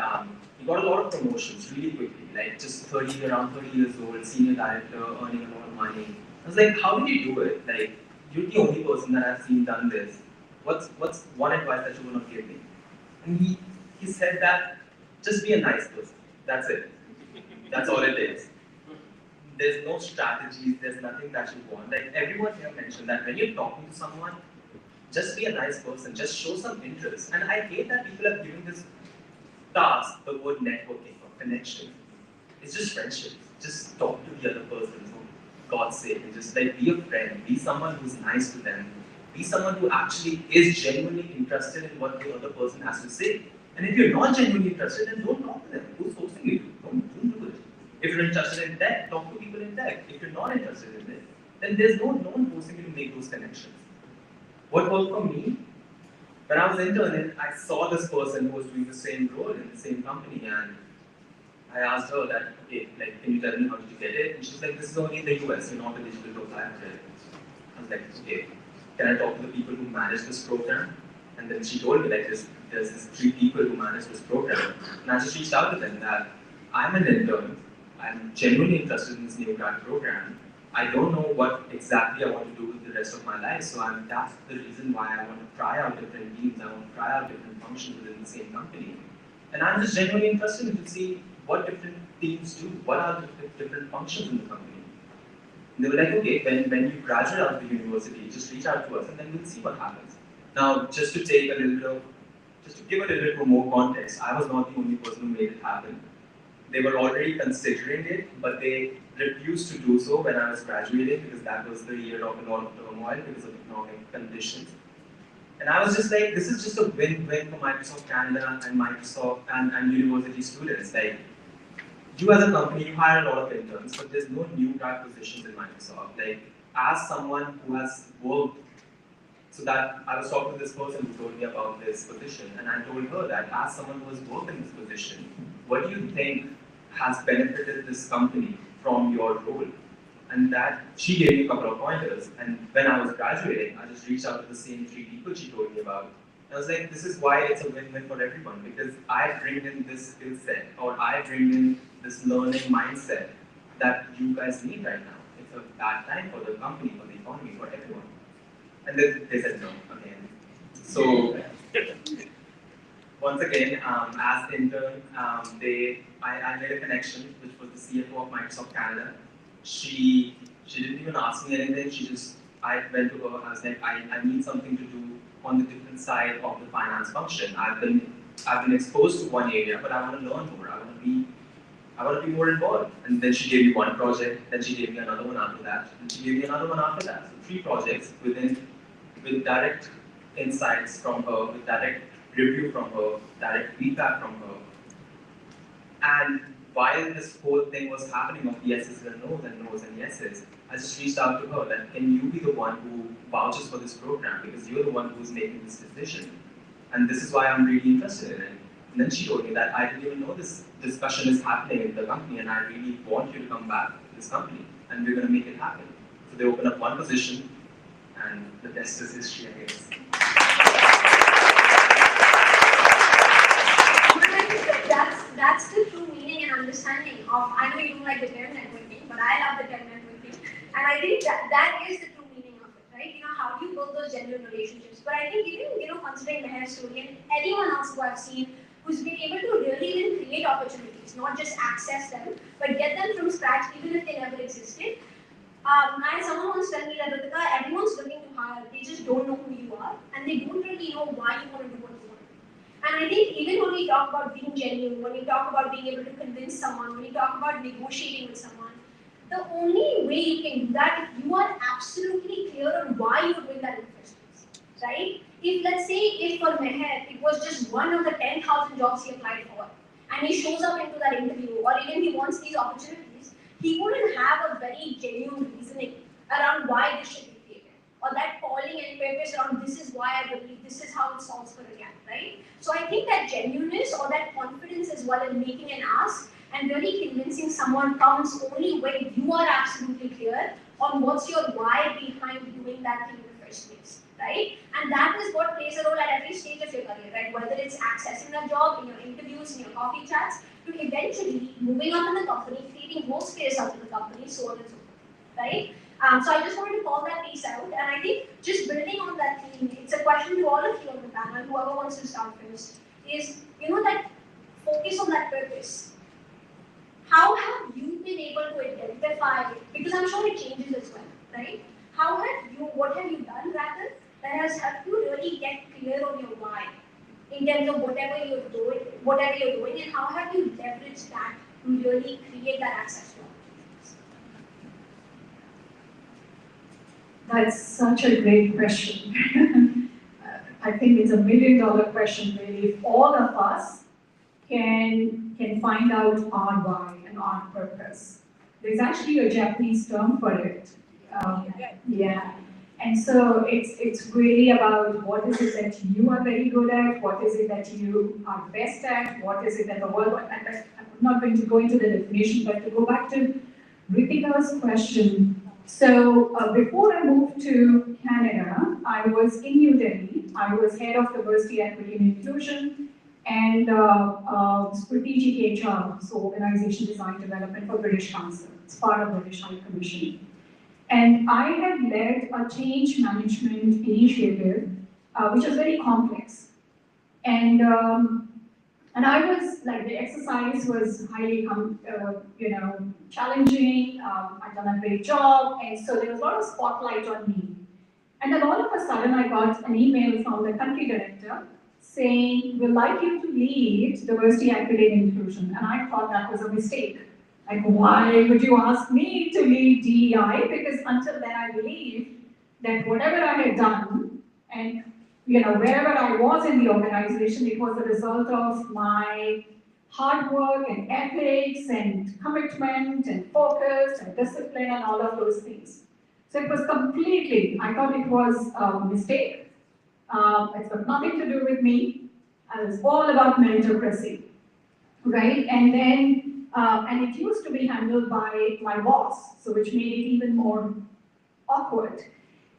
Speaker 9: he got a lot of promotions really quickly, like just around 30 years old, senior director, earning a lot of money. I was like, how did you do it? Like, you're the only person that I've seen done this. What's one advice that you want to give me? And he said that just be a nice person. That's it. That's all it is. There's no strategies, there's nothing that you want. Like everyone here mentioned that when you're talking to someone, just be a nice person, just show some interest. And I hate that people have given this task the word networking or connection. It's just friendship. Just talk to the other person for God's sake and just like be a friend, be someone who's nice to them. Be someone who actually is genuinely interested in what the other person has to say. And if you're not genuinely interested, then don't talk to them. Who's forcing you to? Don't do it. If you're interested in tech, talk to people in tech. If you're not interested in it, then there's no one forcing you to make those connections. What worked for me? When I was interning, I saw this person who was doing the same role in the same company, and I asked her that, okay, like, can you tell me how did you get it? And she's like, this is only in the US, you're not a digital profile. I was like, okay, can I talk to the people who manage this program? And then she told me like there's these 3 people who manage this program. And I just reached out to them that I'm an intern, I'm genuinely interested in this new grad program. I don't know what exactly I want to do with the rest of my life, so that's the reason why I want to try out different teams, I want to try out different functions within the same company. And I'm just genuinely interested to see what different teams do, what are the different functions in the company. And they were like, okay, when you graduate out of the university, just reach out to us and then we'll see what happens. Now, just to give a little bit more context, I was not the only person who made it happen. They were already considering it, but they refused to do so when I was graduating because that was the year of a lot of turmoil because of economic conditions. And I was just like, this is just a win-win for Microsoft Canada and Microsoft and university students. Like, you as a company, you hire a lot of interns, but there's no new grad positions in Microsoft. Like, as someone who has worked, so that I was talking to this person who told me about this position, and I told her that as someone who has worked in this position, what do you think has benefited this company from your role? And that she gave me a couple of pointers. And when I was graduating, I just reached out to the same 3 people she told me about. I was like, this is why it's a win-win for everyone, because I bring in this skill set, or I bring in this learning mindset that you guys need right now. It's a bad time for the company, for the economy, for everyone. And then they said no again. So once again, as intern, I made a connection, which was the CFO of Microsoft Canada. She didn't even ask me anything. She just I went to her, I was like, I need something to do on the different side of the finance function. I've been exposed to one area, but I want to learn more. I want to be more involved. And then she gave me one project, then she gave me another one after that, and she gave me another one after that. So 3 projects with direct insights from her, with direct review from her, direct feedback from her. And while this whole thing was happening of yeses and no's and yeses, I just reached out to her that can you be the one who vouches for this program because you're the one who's making this decision. And this is why I'm really interested in it. And then she told me that I didn't even know this discussion is happening in the company and I really want you to come back to this company and we're going to make it happen. So they opened up one position and the rest is history, I guess.
Speaker 3: That's the true meaning and understanding of, I know you don't like the term networking, but I love the term networking. And I think that is the true meaning of it, right? How do you build those genuine relationships? But I think even, considering Meher's story and anyone else who I've seen who's been able to really even create opportunities, not just access them, but get them from scratch even if they never existed. And someone once told me that, Ritika, everyone's looking to hire, they just don't know who you are, and they don't really know why you want to do what you want. And I think even when we talk about being genuine, when we talk about being able to convince someone, when we talk about negotiating with someone, the only way you can do that if you are absolutely clear on why you're doing that in the first place, right? If let's say, if for Meher, it was just one of the 10,000 jobs he applied for, and he shows up into that interview, or even he wants these opportunities, he wouldn't have a very genuine reasoning around why this should be created, or that calling and purpose around this is why I believe, this is how it solves for a gap, right? So I think that genuineness or that confidence as well in making an ask and really convincing someone comes only when you are absolutely clear on what's your why behind doing that thing in the first place, right? And that is what plays a role at every stage of your career, right? Whether it's accessing a job, in your interviews, in your coffee chats, to eventually moving up in the company, creating more space out in the company, so on and so forth, right? So I just wanted to call that piece out, and I think just building on that theme, it's a question to all of you on the panel, whoever wants to start first, is, that focus on that purpose. How have you been able to identify, because I'm sure it changes as well, right? What have you done rather, that has helped you really get clear on your why, in terms of whatever you're doing, and how have you leveraged that to really create that access to opportunities?
Speaker 8: That's such a great question. I think it's $1 million question really. If all of us can find out our why and our purpose. There's actually a Japanese term for it. Yeah. And so it's really about what is it that you are very good at, what is it that you are best at, what is it that the world, and I'm not going to go into the definition, but to go back to Ritika's question. So before I moved to Canada, I was in New Delhi. I was head of diversity, equity, and inclusion, and strategic HR, so organization design development for British Council. It's part of British High Commission. And I had led a change management initiative, which was very complex. And I was, like, the exercise was highly, challenging. I'd done a great job, and so there was a lot of spotlight on me. And then all of a sudden, I got an email from the country director saying, we'd like you to lead diversity, equity, and inclusion. And I thought that was a mistake. Like, why would you ask me to lead DEI? Because until then, I believed that whatever I had done, and wherever I was in the organization, it was the result of my hard work and ethics and commitment and focus and discipline and all of those things. So it was completely, I thought it was a mistake. It's got nothing to do with me. And it's all about meritocracy, right? And then, and it used to be handled by my boss, so which made it even more awkward.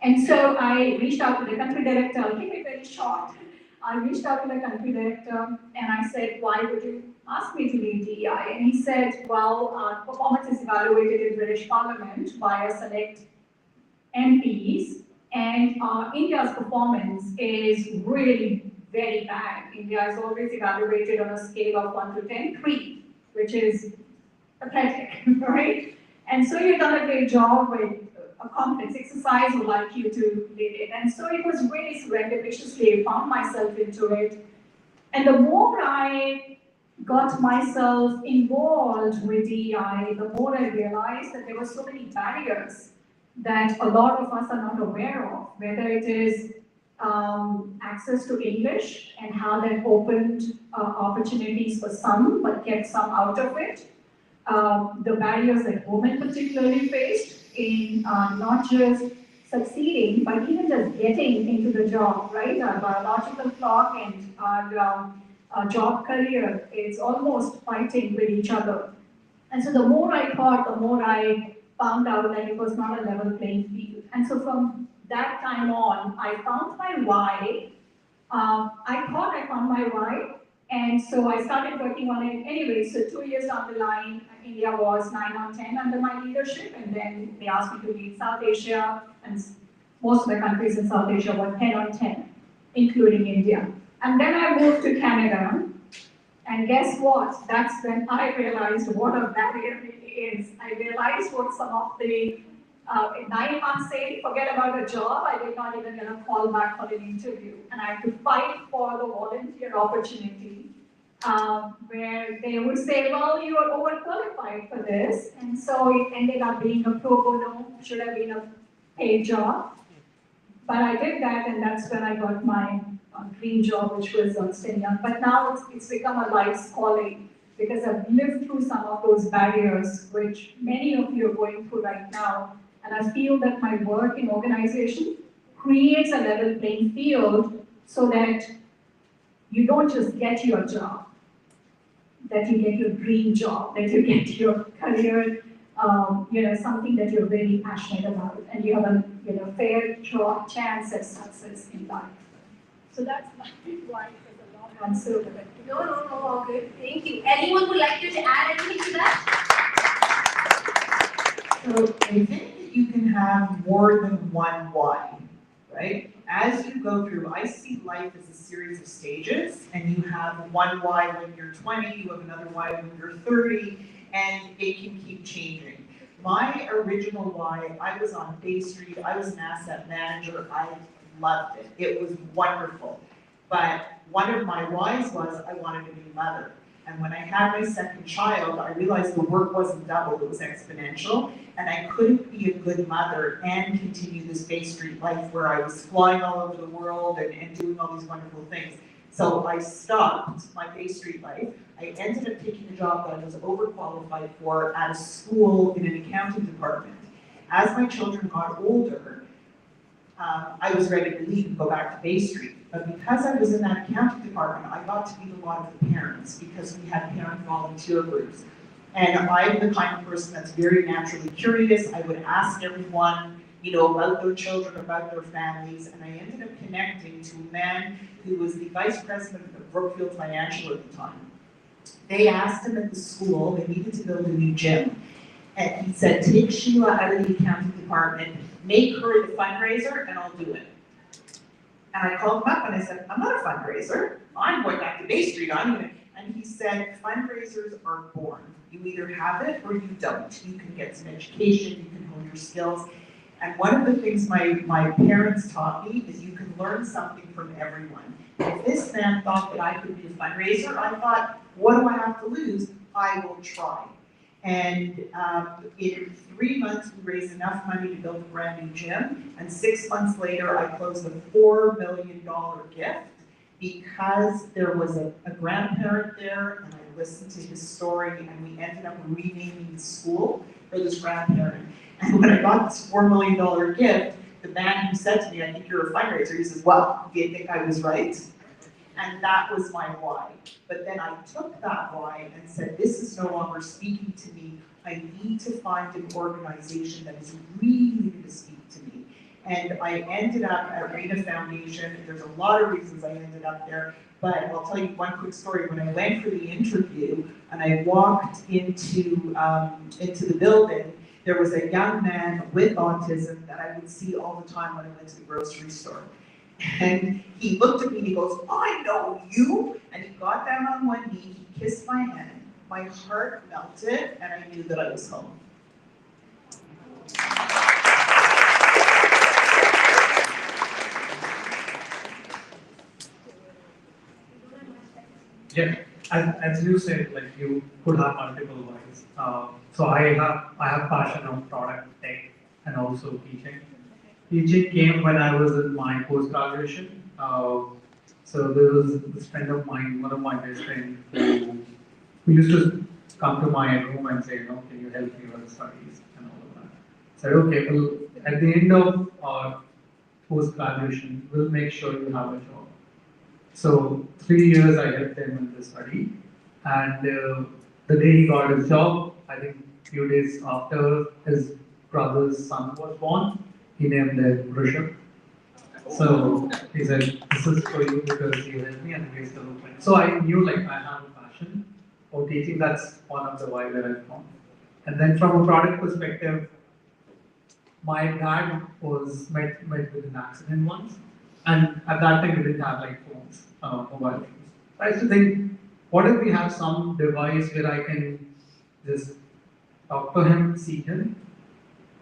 Speaker 8: And so I reached out to the country director. I'll keep it very short. I reached out to the country director and I said, why would you ask me to lead DEI? And he said, well, performance is evaluated in British Parliament by a select MPs, and India's performance is really very bad. India is always evaluated on a scale of 1 to 10, 3, which is pathetic, right? And so you've done a great job with a complex exercise would like you to lead it. And so it was really surreptitiously, I found myself into it. And the more I got myself involved with DEI, the more I realized that there were so many barriers that a lot of us are not aware of, whether it is access to English and how that opened opportunities for some but kept some out of it. The barriers that women particularly faced in not just succeeding, but even just getting into the job, right? Our biological clock and our job career is almost fighting with each other. And so the more I thought, the more I found out that it was not a level playing field. And so from that time on, I found my why. I thought I found my why, and so I started working on it anyway. So 2 years down the line, India was 9 on 10 under my leadership, and then they asked me to lead South Asia, and most of the countries in South Asia were 10 on 10, including India. And then I moved to Canada, and guess what? That's when I realized what a barrier really is. I realized what some of the 9 months say, forget about a job, I did not even get a call back for an interview. And I had to fight for the volunteer opportunity where they would say, well, you are overqualified for this. And so it ended up being a pro bono, should have been a paid job. But I did that, and that's when I got my dream job, which was Ernst & Young. But now it's become a life's calling, because I've lived through some of those barriers, which many of you are going through right now. And I feel that my work in organization creates a level playing field so that you don't just get your job, that you get your dream job, that you get your career, something that you're really passionate about, and you have a fair chance at success in life. So that's my why is a long answer.
Speaker 3: No, all good. Thank you. Anyone would like you to add anything to that?
Speaker 6: So I think that you can have more than one why, right? As you go through, I see life as a series of stages, and you have one why when you're 20, you have another why when you're 30, and it can keep changing. My original why, I was on Bay Street, I was an asset manager, I loved it. It was wonderful. But one of my whys was I wanted to be a mother. And when I had my second child, I realized the work wasn't double, it was exponential. And I couldn't be a good mother and continue this Bay Street life where I was flying all over the world and doing all these wonderful things. So I stopped my Bay Street life. I ended up taking a job that I was overqualified for at a school in an accounting department. As my children got older, I was ready to leave and go back to Bay Street. But because I was in that accounting department, I got to meet a lot of the parents because we had parent volunteer groups. And I'm the kind of person that's very naturally curious. I would ask everyone, about their children, about their families, and I ended up connecting to a man who was the vice president of Brookfield Financial at the time. They asked him at the school, they needed to build a new gym. And he said, take Sheila out of the accounting department, make her the fundraiser, and I'll do it. And I called him up and I said, I'm not a fundraiser. I'm going back to Bay Street. And he said, fundraisers are born. You either have it or you don't. You can get some education, you can hone your skills. And one of the things my parents taught me is you can learn something from everyone. If this man thought that I could be a fundraiser, I thought, what do I have to lose? I will try. And in 3 months, we raised enough money to build a brand new gym. And 6 months later, I closed a $4 million gift because there was a grandparent there, and I listened to his story, and we ended up renaming the school for this grandparent. And when I got this $4 million gift, the man who said to me, I think you're a fundraiser, he says, well, do you think I was right? And that was my why. But then I took that why and said, this is no longer speaking to me. I need to find an organization that is really going to speak to me. And I ended up at RENA Foundation. There's a lot of reasons I ended up there, but I'll tell you one quick story. When I went for the interview and I walked into the building, there was a young man with autism that I would see all the time when I went to the grocery store. And he looked at me and he goes, I know you. And he got down on one knee, he kissed my hand. My heart melted and I knew that I was home.
Speaker 7: Yeah, as you said, like you could have multiple whys. So I have passion of product tech and also teaching. Teaching came when I was in my post graduation. So there was this friend of mine, one of my best friends, who used to come to my room and say, can you help me with studies and all of that. So okay, well, at the end of our post graduation, we'll make sure you have a job. So 3 years I helped him in the study, and the day he got his job, I think few days after his brother's son was born, he named him Rishabh. So he said, "This is for you because you helped me and we're still open." So I knew like I have a passion for teaching. That's one of the why that I found. And then from a product perspective, my dad was met with an accident once, and at that time we didn't have like phones, mobile phones. I used to think, what if we have some device where I can just talk to him, see him,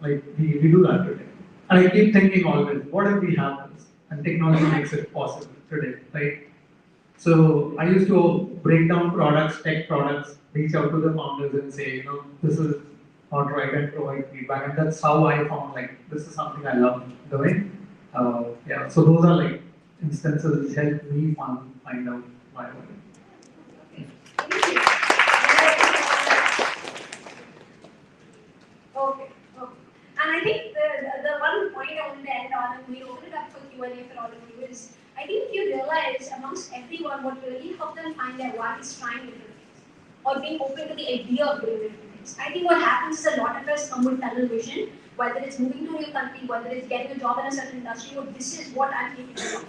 Speaker 7: like we do that today. And I keep thinking always, what if we have this? And technology makes it possible today, right? So I used to break down products, tech products, reach out to the founders and say, this is not right, and provide feedback. And that's how I found like this is something I love doing. Yeah, so those are like instances which help me find out my way.
Speaker 3: Okay, okay. And I think the one point I want to end on, and we open it up for Q&A for all of you, is I think if you realize amongst everyone what really helped them find their why is trying different things, or being open to the idea of doing different things. I think what happens is a lot of us come with tunnel vision, whether it's moving to a new country, whether it's getting a job in a certain industry, or this is what I'm capable of,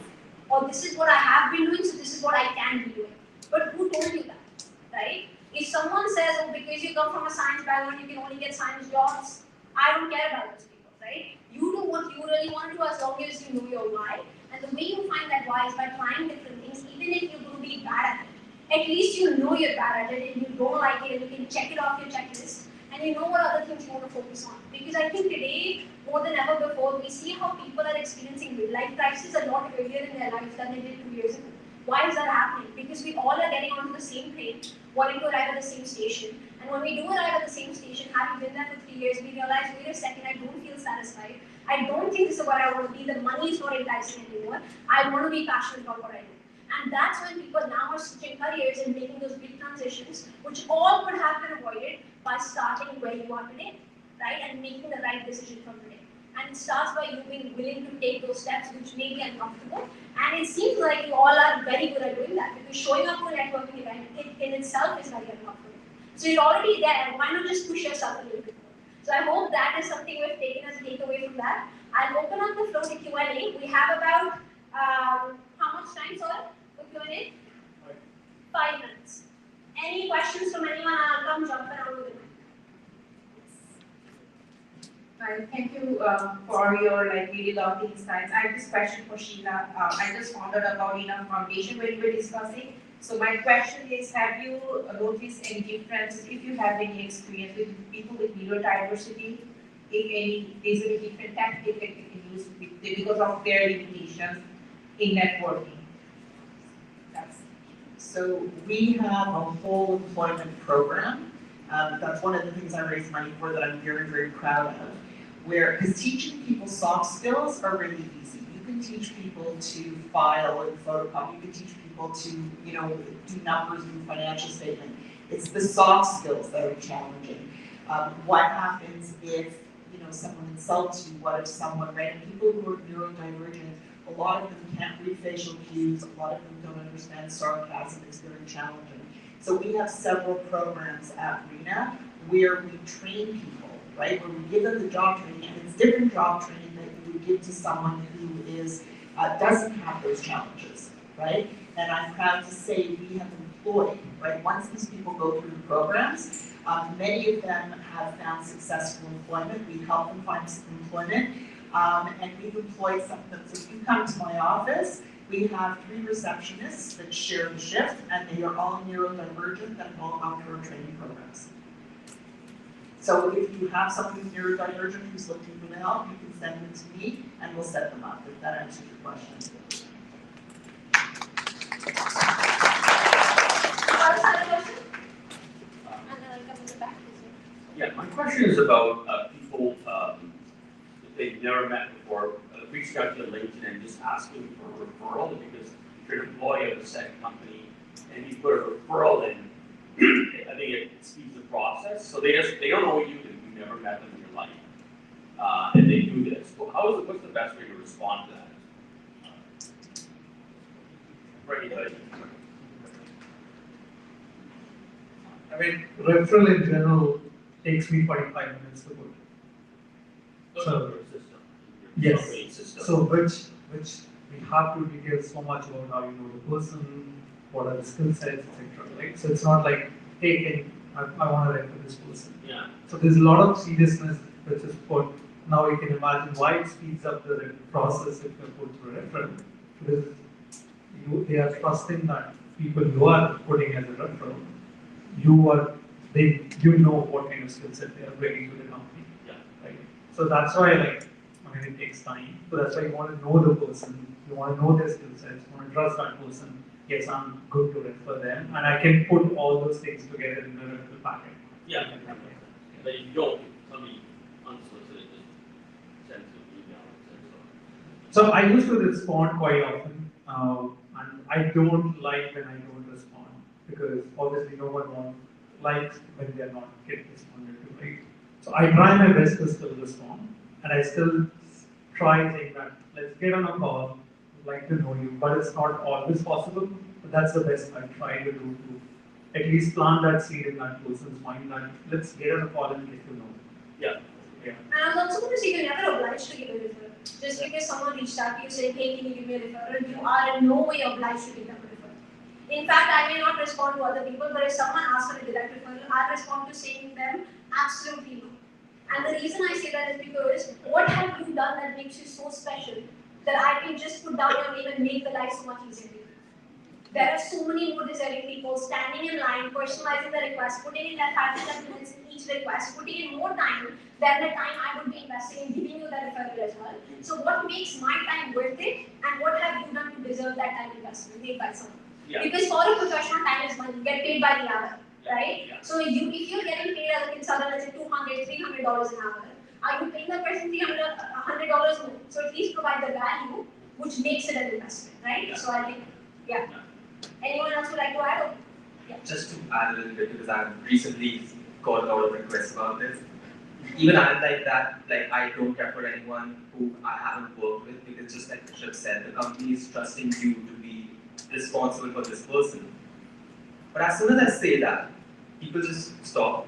Speaker 3: or this is what I have been doing, so this is what I can be doing. But who told you that, right? If someone says, oh, because you come from a science background, you can only get science jobs, I don't care about those people, right? You do what you really want to do as long as you know your why. And the way you find that why is by trying different things, even if you're going to be bad at it. At least you know you're bad at it and you don't like it and you can check it off your checklist and you know what other things you want to focus on. Because I think today, more than ever before, we see how people are experiencing midlife crisis a lot earlier in their lives than they did 2 years ago. Why is that happening? Because we all are getting onto the same train, wanting to arrive at the same station. And when we do arrive at the same station, having been there for 3 years, we realize, wait a second, I don't feel satisfied. I don't think this is what I want to be. The money is not enticing anymore. I want to be passionate about what I do. And that's when people now are switching careers and making those big transitions, which all could have been avoided by starting where you are today, right? And making the right decision from today. And it starts by you being willing to take those steps, which may be uncomfortable. And it seems like you all are very good at doing that, because showing up to a networking event in itself is very uncomfortable. So you're already there. Why not just push yourself a little bit more? So I hope that is something we've taken as a takeaway from that. I'll open up the floor to Q&A. We have about, how much time, sir, for Q&A? 5 minutes. Any questions from anyone? I'll come jump around with it.
Speaker 10: Thank you for your really lovely insights. I have this question for Sheila. I just found out about Enough Foundation when we were discussing. So my question is, have you noticed any differences, if you have any experience with people with neurodiversity, is there a different tactic that you can use because of their limitations in networking?
Speaker 6: So we have a whole employment program. That's one of the things I raise money for that I'm very, very proud of. Because teaching people soft skills are really easy. You can teach people to file and photocopy. You can teach people to, do numbers in the financial statement. It's the soft skills that are challenging. What happens if, someone insults you? What if someone, right? And people who are neurodivergent, a lot of them can't read facial cues. A lot of them don't understand sarcasm. It's very challenging. So we have several programs at RENA where we train people, right? Where we give them the job training, and it's different job training that you would give to someone who is doesn't have those challenges, right? And I'm proud to say we have employed, right? Once these people go through the programs, many of them have found successful employment. We help them find employment, and we've employed some of them. So if you come to my office, we have 3 receptionists that share the shift, and they are all neurodivergent and all gone through our training programs. So if you have someone who's neurodivergent who's looking for the help, you can send them to me, and we'll set them up, if that answers your question.
Speaker 11: question is about people that they've never met before, reaching out to LinkedIn and just asking for a referral because you're an employee of a said company and you put a referral in. I think it speeds the process. So they don't know you, you've never met them in your life, and they do this. Well, what's the best way to respond to that? For anybody.
Speaker 7: I mean, referral in general takes me 45 minutes to put. So, yes. So which we have to detail so much about how you know the person, what are the skill sets, etc. Right? So it's not like, hey, I want to refer this person.
Speaker 11: Yeah.
Speaker 7: So there's a lot of seriousness which is put. Now you can imagine why it speeds up the process if you put through referral. Because they are trusting that people you are putting as a referral, you know what kind of skill set they are bringing to the company.
Speaker 11: Yeah.
Speaker 7: Right. So that's why it takes time. So that's why you want to know the person, you want to know their skill sets, you want to trust that person. Yes, I'm good to refer them, and I can put all those things together in the referral packet.
Speaker 11: Yeah. But if you don't, somebody unsolicited just sends you an email and says
Speaker 7: So I used to respond quite often, and I don't like when I don't respond because obviously no one likes when they are not getting responded to, right? So I try my best to still respond, and I still try saying that let's get on a call. I'd like to know you, but it's not always possible. But that's the best I try to do to at least plant that seed in that person's mind that let's get on a call and get to know.
Speaker 11: Yeah.
Speaker 7: Yeah.
Speaker 3: And I was also going to say you're never obliged to give a referral. Just because someone reached out to you saying, hey, can you give me a referral, you are in no way obliged to give them a referral. In fact, I may not respond to other people, but if someone asks for a direct referral, I'll respond to saying them absolutely no. And the reason I say that is because what have you done that makes you so special that I can just put down your name and make the life so much easier for you? There are so many more deserving people standing in line, personalizing the request, putting in that 5 to 7 minutes in each request, putting in more time than the time I would be investing in giving you that referral as well. So what makes my time worth it, and what have you done to deserve that time investment made by someone?
Speaker 11: Yeah.
Speaker 3: Because for a professional, time is money. You get paid by the hour, right?
Speaker 11: Yeah.
Speaker 3: So if you're getting paid as a consultant, let's say $200, $300 an hour, are you paying the person $100 more? So at least provide the value, which makes it an investment, right?
Speaker 11: Yeah.
Speaker 3: So I think, yeah. Anyone else would like to add? Yeah.
Speaker 9: Just to add a little bit, because I've recently got a lot of requests about this. Even I'm like that, like I don't refer anyone who I haven't worked with, because just like Rishabh said, the company is trusting you to be responsible for this person. But as soon as I say that, people just stop.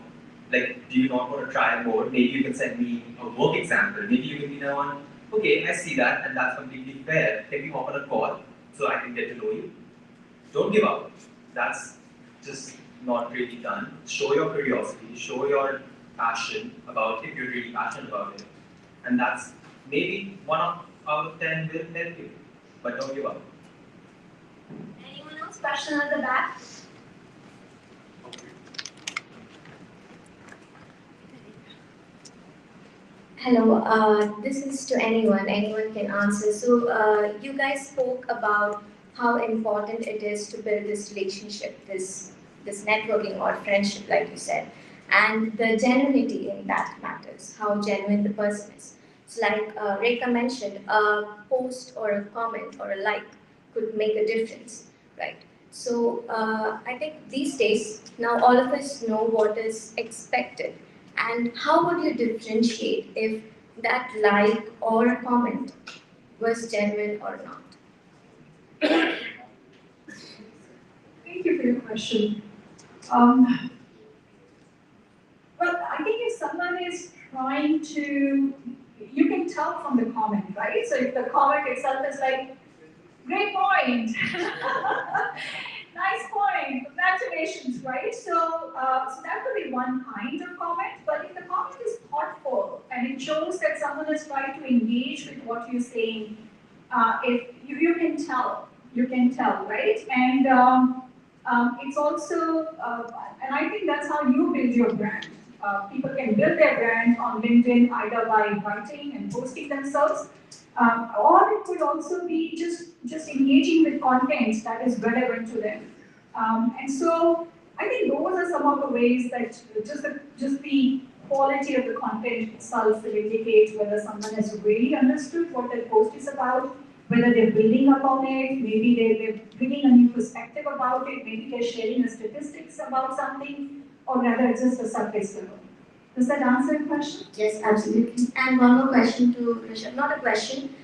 Speaker 9: Like, do you not want to try more? Maybe you can send me a work example. Maybe you can be the one, okay, I see that, and that's completely fair. Can we hop on a call so I can get to know you? Don't give up. That's just not really done. Show your curiosity, show your passion about if you're really passionate about it. And that's maybe 1 out of 10 will help you. But don't give up.
Speaker 3: Anyone else? Question at the back?
Speaker 12: Hello, this is to anyone can answer. So you guys spoke about how important it is to build this relationship, this networking or friendship, like you said, and the genuinity in that matters, how genuine the person is. So like Rekha mentioned, a post or a comment or a like could make a difference, right? So I think these days, now all of us know what is expected. And how would you differentiate if that like or a comment was genuine or not?
Speaker 8: Thank you for your question. Well, I think if someone is trying to, you can tell from the comment, right? So if the comment itself is like, great point, nice point, congratulations, right? So that could be one kind of comment, but if the comment is thoughtful and it shows that someone is trying to engage with what you're saying, if you can tell, right? And it's also, and I think that's how you build your brand. People can build their brand on LinkedIn either by writing and posting themselves, or it could also be just engaging with content that is relevant to them. And so I think those are some of the ways that just the quality of the content itself will indicate whether someone has really understood what their post is about, whether they're building upon it, maybe they're bringing a new perspective about it, maybe they're sharing the statistics about something, or rather it's just a surface level. Does that answer your question?
Speaker 12: Yes, absolutely. And one more question to Rishabh. Not a question.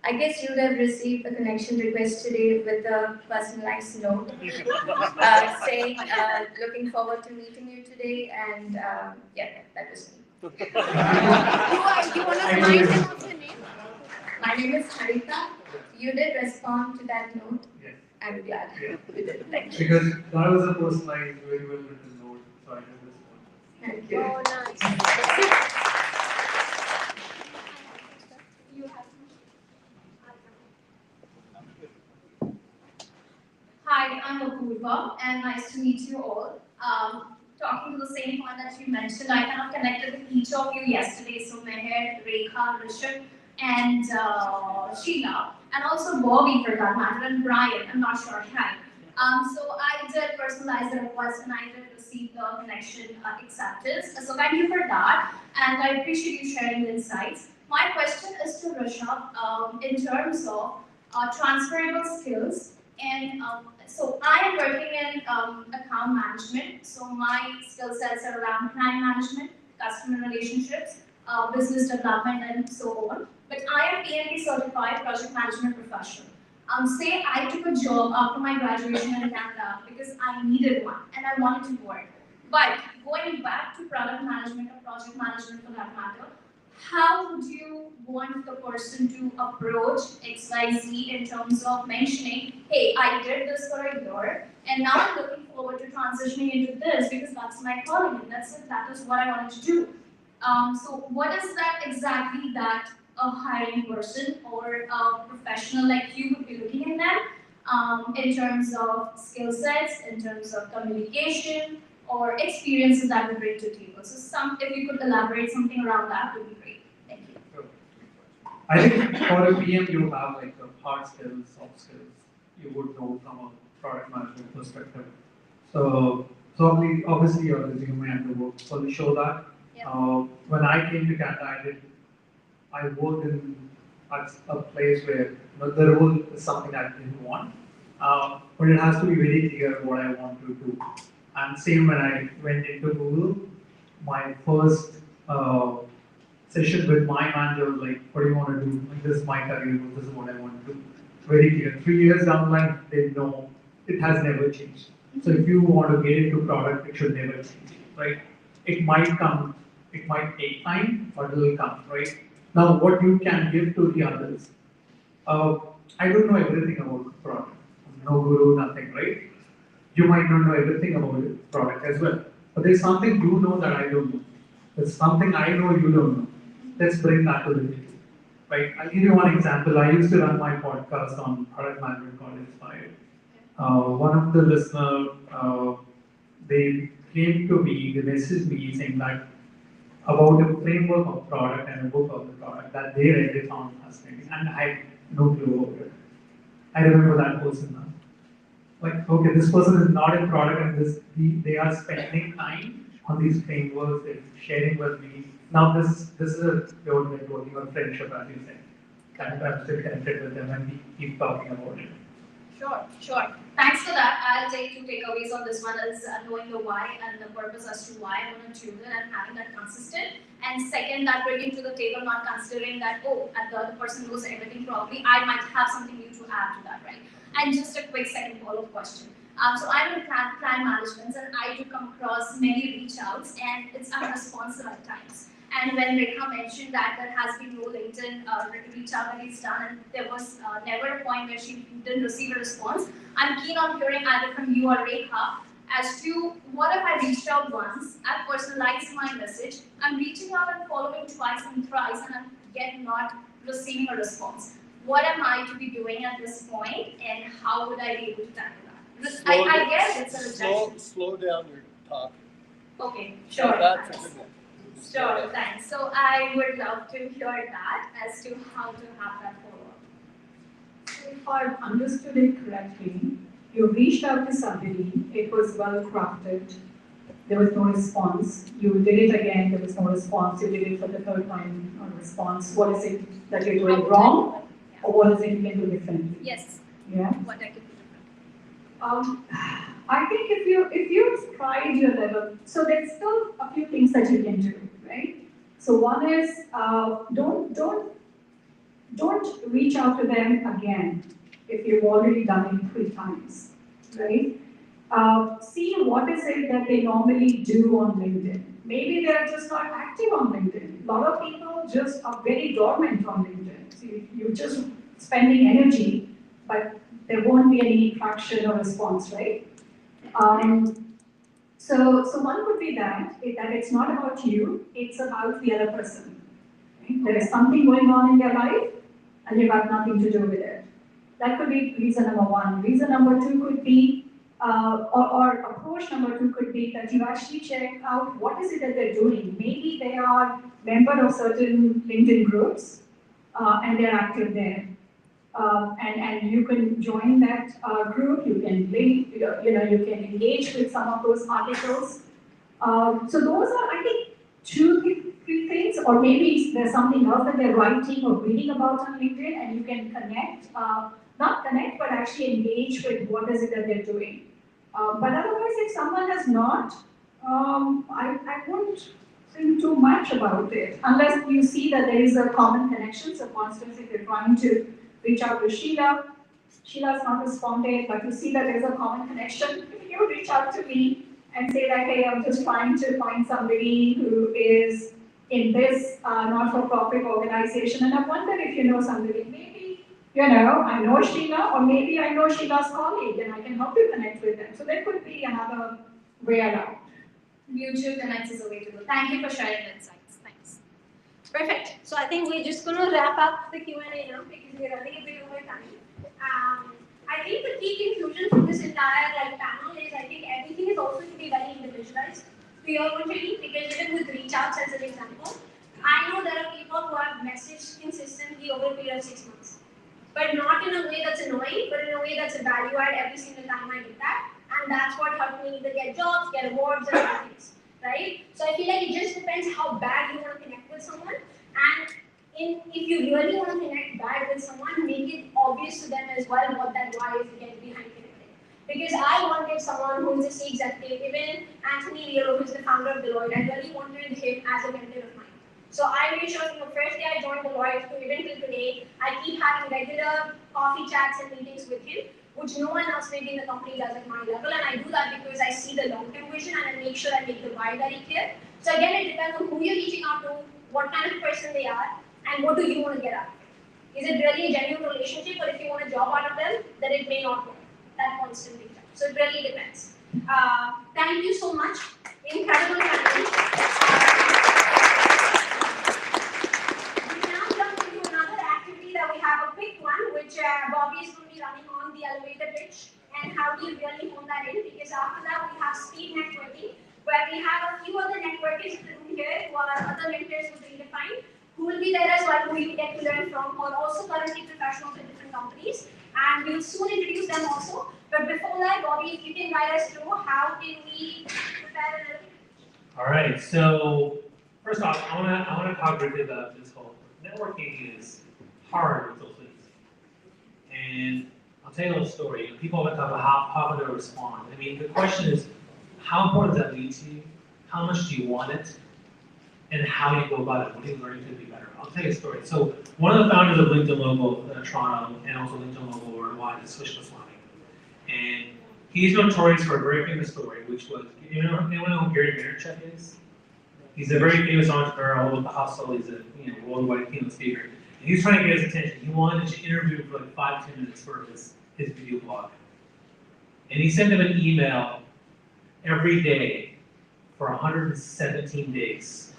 Speaker 12: I guess you would have received a connection request today with a personalized note saying, looking forward to meeting you today, and yeah, that was me.
Speaker 10: You want to pronounce your name?
Speaker 12: My name is Harita. You did respond to that note.
Speaker 7: Yes.
Speaker 12: I'm glad
Speaker 7: Yeah.
Speaker 12: you did. Thank you.
Speaker 7: Because that was a personalized, very well written note, so I did this one.
Speaker 12: Thank you.
Speaker 10: Oh, nice.
Speaker 3: Hi, I'm Apurva, and nice to meet you all. Talking to the same point that you mentioned, I kind of connected with each of you yesterday. So Meher, Rekha, Rishabh, and Sheila, and also Bobby for that matter, and Brian. I'm not sure. Hi. So I did personalize the request, and I did receive the connection acceptance. So thank you for that, and I appreciate you sharing the insights. My question is to Rishabh in terms of transferable skills. And so I am working in account management. So my skill sets are around client management, customer relationships, business development, and so on. But I am PMP certified project management professional. Say I took a job after my graduation in Canada because I needed one and I wanted to work. But going back to product management or project management for that matter, how would you want the person to approach XYZ in terms of mentioning, hey, I did this for a year, and now I'm looking forward to transitioning into this because that's my calling, and that is what I wanted to do. So what is that exactly that a hiring person or a professional like you would be looking in them in terms of skill sets, in terms of communication, or experiences that would bring to the table? So if you could elaborate something around that would be great. Thank you.
Speaker 7: Sure. I think for a PM you have like the hard skills, soft skills, you would know from a product management perspective. So obviously your resume and the work will show that.
Speaker 3: Yeah.
Speaker 7: When I came to Canada, I worked in a place where the role is something I didn't want, but it has to be very clear what I want to do. And same when I went into Google, my first session with my manager was like, what do you want to do? Like, this is my career, this is what I want to do. Very clear. 3 years down the line, they know it has never changed. So if you want to get into product, it should never change, right? It might come, it might take time, but it will come, right? Now, what you can give to the others. I don't know everything about the product. No guru, nothing, right? You might not know everything about the product as well. But there's something you know that I don't know. There's something I know you don't know. Let's bring that to the table, right? I'll give you one example. I used to run my podcast on product management called Inspired. One of the listeners, they came to me, they messaged me saying that about a framework of product and a book of the product that they read, they found fascinating, and I had no clue about it. I remember that person now. Like, okay, this person is not in product, and they are spending time on these frameworks, they're sharing with me. Now this is a pure networking or friendship, as you said. And I'm still connected with them, and we keep talking about it.
Speaker 3: Sure. Thanks for that. I'll take 2 takeaways on this one is knowing the why and the purpose as to why I want to tune in and having that consistent. And second, that bringing to the table, not considering that, oh, the other person knows everything probably, I might have something new to add to that, right? And just a quick second follow-up question. So I'm in client management, and I do come across many reach outs, and it's unresponsive at times. And when Rekha mentioned that there has been no LinkedIn reach out that is done, and there was never a point where she didn't receive a response, I'm keen on hearing either from you or Rekha as to what if I reached out once, I've personalized my message, I'm reaching out and following twice and thrice, and I'm yet not receiving a response. What am I to be doing at this point, and how would I be able to tackle that? I guess it's a rejection.
Speaker 13: Slow down your talk.
Speaker 3: Okay, sure.
Speaker 13: That's a good one.
Speaker 3: Sure, thanks. So I would love to hear that as to how to have that follow-up.
Speaker 8: So if I've understood it correctly, you reached out to somebody, it was well crafted, there was no response. You did it again, there was no response. You did it for the third time, no response. What is it that you're doing wrong? Or what is it you can do differently?
Speaker 12: Yes.
Speaker 8: Yeah.
Speaker 12: What I could do different.
Speaker 8: I think if you've tried your level, so there's still a few things that you can do, right? So one is don't reach out to them again if you've already done it 3 times, right? See what is it that they normally do on LinkedIn. Maybe they're just not active on LinkedIn. A lot of people just are very dormant on LinkedIn. So you're just spending energy, but there won't be any traction or response, right? So one could be that it's not about you, it's about the other person. Right? There is something going on in their life, and you've got nothing to do with it. That could be reason number 1. Reason number 2 could be, or approach number 2 could be that you actually check out what is it that they're doing. Maybe they are member of certain LinkedIn groups, and they're active there. And you can join that group, you can link, you can engage with some of those articles. So those are, I think, 2, 3 things, or maybe there's something else that they're writing or reading about on LinkedIn, and you can connect, not connect, but actually engage with what is it that they're doing. But otherwise, if someone has not, I wouldn't think too much about it, unless you see that there is a common connection. So for instance, if you're trying to reach out to Sheila, Sheila's not responded, but you see that there's a common connection, you reach out to me and say that, hey, I'm just trying to find somebody who is in this not-for-profit organization, and I wonder if you know somebody. Maybe, I know Sheila, or maybe I know Sheila's colleague, and I can help you connect with them. So there could be another way around.
Speaker 3: Mutual connects is a way to go. Thank you for sharing the insights. Thanks. Perfect. So I think we're just going to wrap up the Q&A now because we're running a bit over time. I think the key conclusion from this entire panel is I think everything is also to be very individualized to your own training, because even with reach outs as an example, I know there are people who have messaged consistently over a period of 6 months, but not in a way that's annoying, but in a way that's a value add every single time I did that, and that's what helped me either get jobs, get awards, and other things, right? So I feel like it just depends how bad you want to connect with someone, and if you really want to connect bad with someone, make it obvious to them as well what that why is again behind connecting. Because I wanted someone who is a C executive, even Anthony Leo, who is the founder of Deloitte, I really wanted him as a mentor of mine. So I made sure from the first day I joined Deloitte to even till today, I keep having regular coffee chats and meetings with him, which no one else maybe in the company does at my level, and I do that because I see the long-term vision and I make sure I make the why very clear. So again, it depends on who you're reaching out to, what kind of person they are, and what do you want to get out of it. Is it really a genuine relationship, or if you want a job out of them, then it may not work. That constant reach out. So it really depends. Thank you so much. Incredible panel. We now jump into another activity that we have a quick one, which Bobby is going to be running on the elevator pitch, and how do you really hone that in? Because after that we have speed networking, where we have a few other networkers in the room here who are other mentors who Redefine, who will be there as well, who you get to learn from, who are also currently professionals in different companies, and we'll soon introduce them also. But before that, Bobby, if you can guide us through how can we prepare a little.
Speaker 1: All right, so first off, I wanna talk briefly about this whole networking is hard with those things. And I'll tell you a little story. People often talk about how to respond. I mean, the question is, how important does that lead to you? How much do you want it? And how do you go about it? What are you learning to be better? I'll tell you a story. So one of the founders of LinkedIn Local Toronto and also LinkedIn Local Worldwide is Swish Maswami. And he's notorious for a very famous story, which was, anyone know who Gary Vaynerchuk is? He's a very famous entrepreneur all over the hustle. He's a worldwide keynote speaker. And he's trying to get his attention. He wanted to interview him for like 5-10 minutes for his video blog. And he sent him an email every day for 117 days.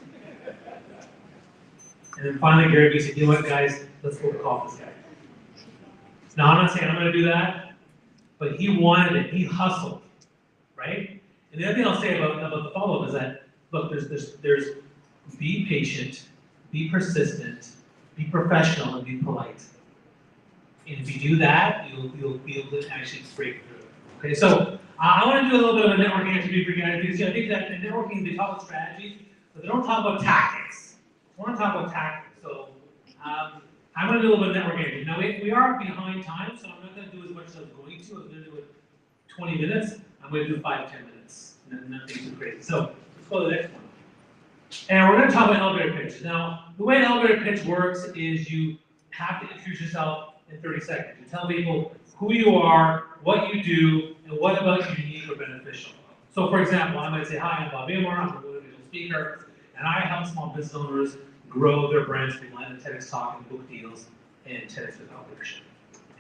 Speaker 1: And then finally Gary Vee said, you know what guys, let's go call this guy. Now I'm not saying I'm gonna do that, but he wanted it, he hustled, right? And the other thing I'll say about the follow-up is that, look, there's be patient, be persistent, be professional, and be polite. And if you do that, you'll be able to actually break through. Okay, so I want to do a little bit of a networking activity for you guys because I think that in networking they talk about strategies, but they don't talk about tactics. I want to talk about tactics. So I'm going to do a little bit of networking. Now we are behind time, so I'm not going to do as much as I was going to. I was going to do it 20 minutes. I'm going to do 5-10 minutes. Nothing too crazy. So let's go to the next one. And we're going to talk about elevator pitch. Now, the way an elevator pitch works is you have to introduce yourself in 30 seconds. You tell people who you are, what you do, and what about you unique or beneficial. So, for example, I might say, hi, I'm Bob Amor, I'm a motivational speaker, and I help small business owners grow their brands through land and TEDx talk and book deals and TEDx without leadership.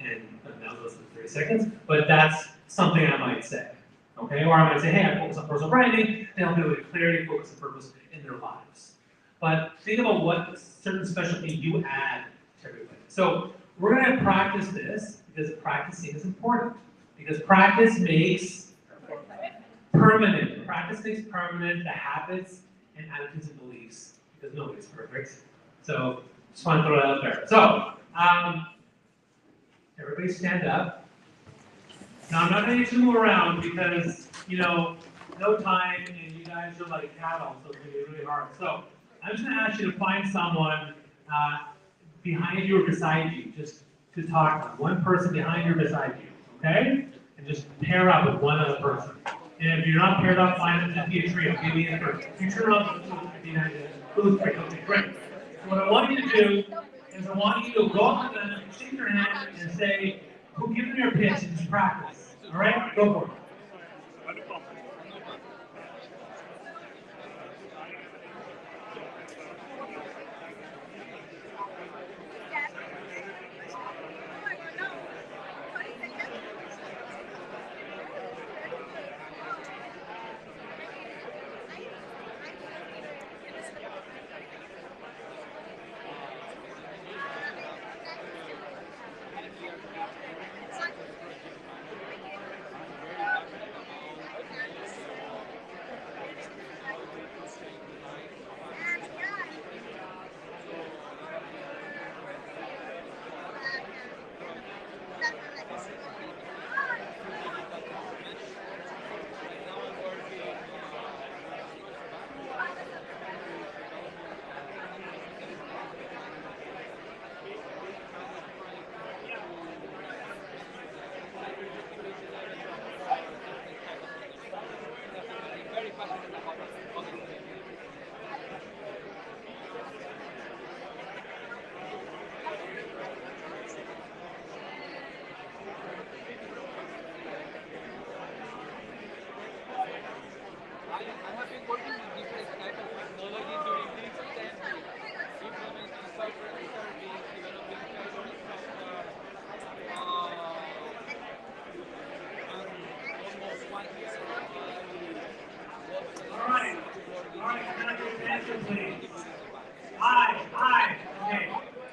Speaker 1: And that was less than 30 seconds, but that's something I might say. Okay, or I might say, hey, I focus on personal branding to help people with clarity, focus, and purpose in their lives. But think about what certain specialty you add to everybody. So we're going to practice this because practicing is important. Because practice makes permanent. Practice makes permanent the habits and attitudes and beliefs. Because nobody's perfect. So just want to throw that out there. So everybody stand up. Now, I'm not going to get you to move around because, no time, and you guys are like cattle, so it's going to be really hard. So, I'm just going to ask you to find someone behind you or beside you, just to talk to. One person behind you or beside you, okay? And just pair up with one other person. And if you're not paired up, find it, just be a trio. Give me a trio. You turn around behind you. Those three. Okay, great. So, what I want you to do is I want you to go up to them, shake your hand, and say, give them your pitch and just practice. All right, go for it.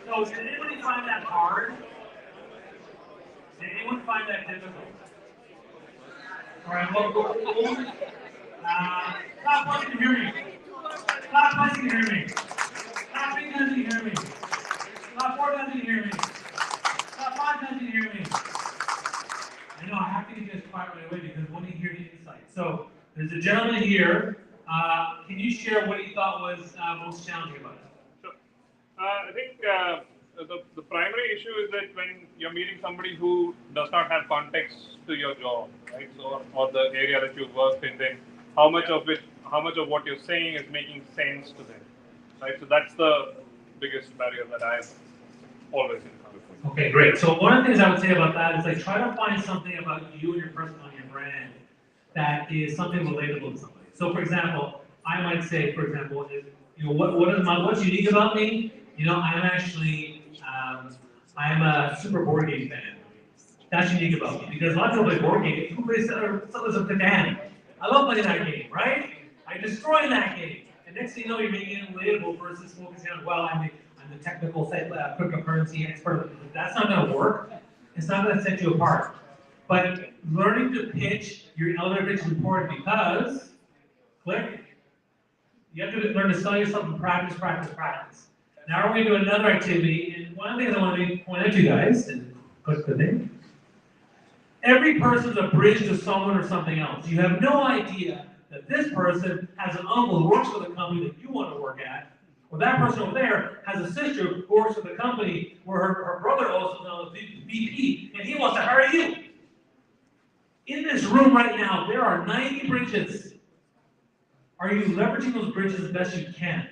Speaker 1: So, did anybody find that hard? Did anyone find that difficult? All right, well, stop fucking to hear me. Stop fucking to hear me. Stop being doesn't hear me. Stop 4 doesn't hear me. Stop 5 doesn't hear me. I know I have to get you guys quiet right away because I want to hear the insight. So, there's a gentleman here. Can you share what you thought was most challenging about it?
Speaker 14: Sure. I think the primary issue is that when you're meeting somebody who does not have context to your job, right? So, or the area that you work in, then how much of what you're saying is making sense to them, right? So that's the biggest barrier that I've always encountered.
Speaker 1: Okay, great. So one of the things I would say about that is like try to find something about you and your personality and brand that is something relatable to somebody. So for example, I might say, for example, what's unique about me? I'm actually I'm a super board game fan. That's unique about me because a lot of people play board games. People play Settlers of Catan. I love playing that game, right? I destroy that game. And next thing you know, you're making it relatable versus focusing on, well, I'm the technical cryptocurrency expert. That's not going to work. It's not going to set you apart. But learning to pitch your elevator pitch is important because, you have to learn to sell yourself and practice. Now we're going to do another activity, and one of the things I want to point out to you guys, and click the thing, Every person's a bridge to someone or something else. You have no idea that this person has an uncle who works for the company that you want to work at, or that person over there has a sister who works for the company where her brother also knows VP, and he wants to hire you. In this room right now, there are 90 bridges. Are you leveraging those bridges as best you can?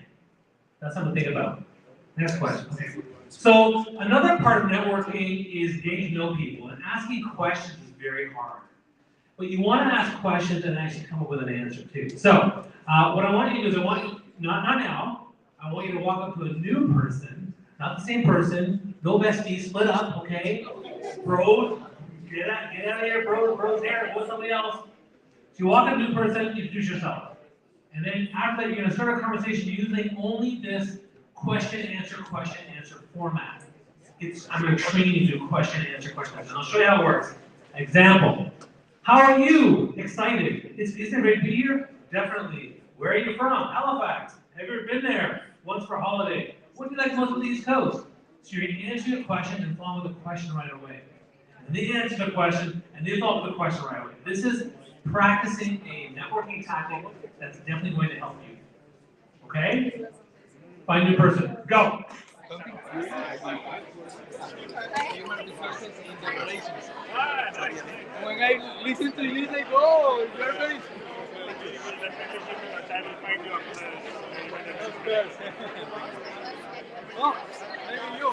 Speaker 1: That's something to think about. Next question. Okay. So another part of networking is getting to know people, and asking questions is very hard. But you want to ask questions and actually come up with an answer too. So what I want you to do is not now, I want you to walk up to a new person, not the same person, no besties, split up, okay? Bros, get out of here, bros there, go somebody else. So you walk up to a new person, introduce yourself. And then after that, you're gonna start a conversation using only this question, answer format. I'm gonna train you to do question, answer, and I'll show you how it works. Example, how are you? Excited. Isn't it great to be here? Definitely. Where are you from? Halifax. Have you ever been there? Once for a holiday. What do you like most of the East Coast? So you're gonna answer the question and follow with the question right away. And they answer the question, and they follow with the question right away. This is practicing a networking tactic that's definitely going to help you. Okay? Find a new person. Go.
Speaker 4: Human resources in the relationship. When I listen to you, like, oh, you're very. Of course. Oh, maybe you.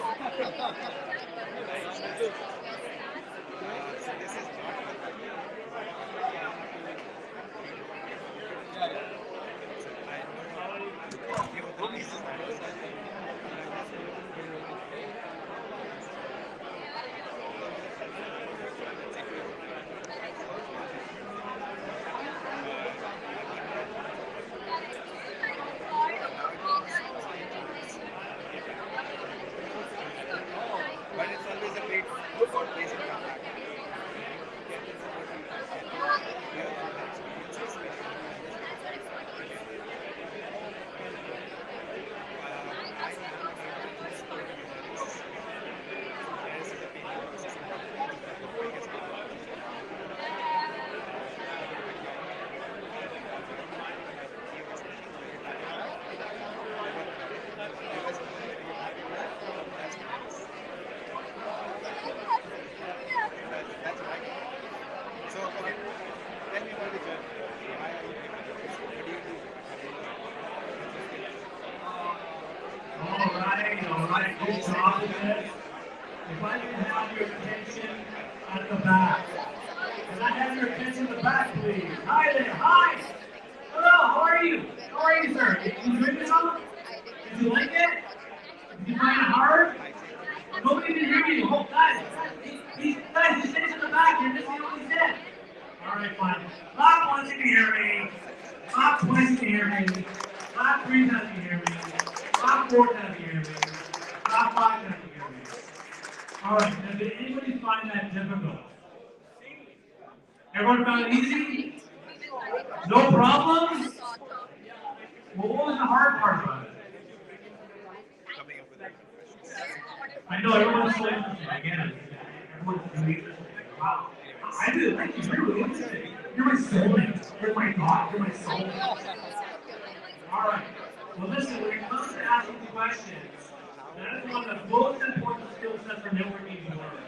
Speaker 4: But it's always a great place to come back. That's right. So, okay, tell me about the journey. Why are you here? What do you do?
Speaker 1: All right, good job with this. If I can have your attention at the back. Can I have your attention at the back, please? Hi there, hi! Hello, how are you? How are you, sir? Did you enjoy yourself? Did you like it? Did you find it hard? Nobody can hear you. Oh, guys, these things in the back, you're missing what he said. All right, fine. Clap once you can hear me. Clap twice you can hear me. Clap 3 times you can hear me. Clap 4 times you can hear me. Clap 5 times you can hear me. All right, now did anybody find that difficult? Everyone found it easy? No problems? Well, what was the hard part about it? I know everyone's so interested. I get it. Everyone's really interested. Wow. I do. Thank you. You're really interesting. You're my soulmate. You're my God. You're my soul. All right. Well, listen, when it comes to asking questions, that is one of the most important skill sets for networking in Europe.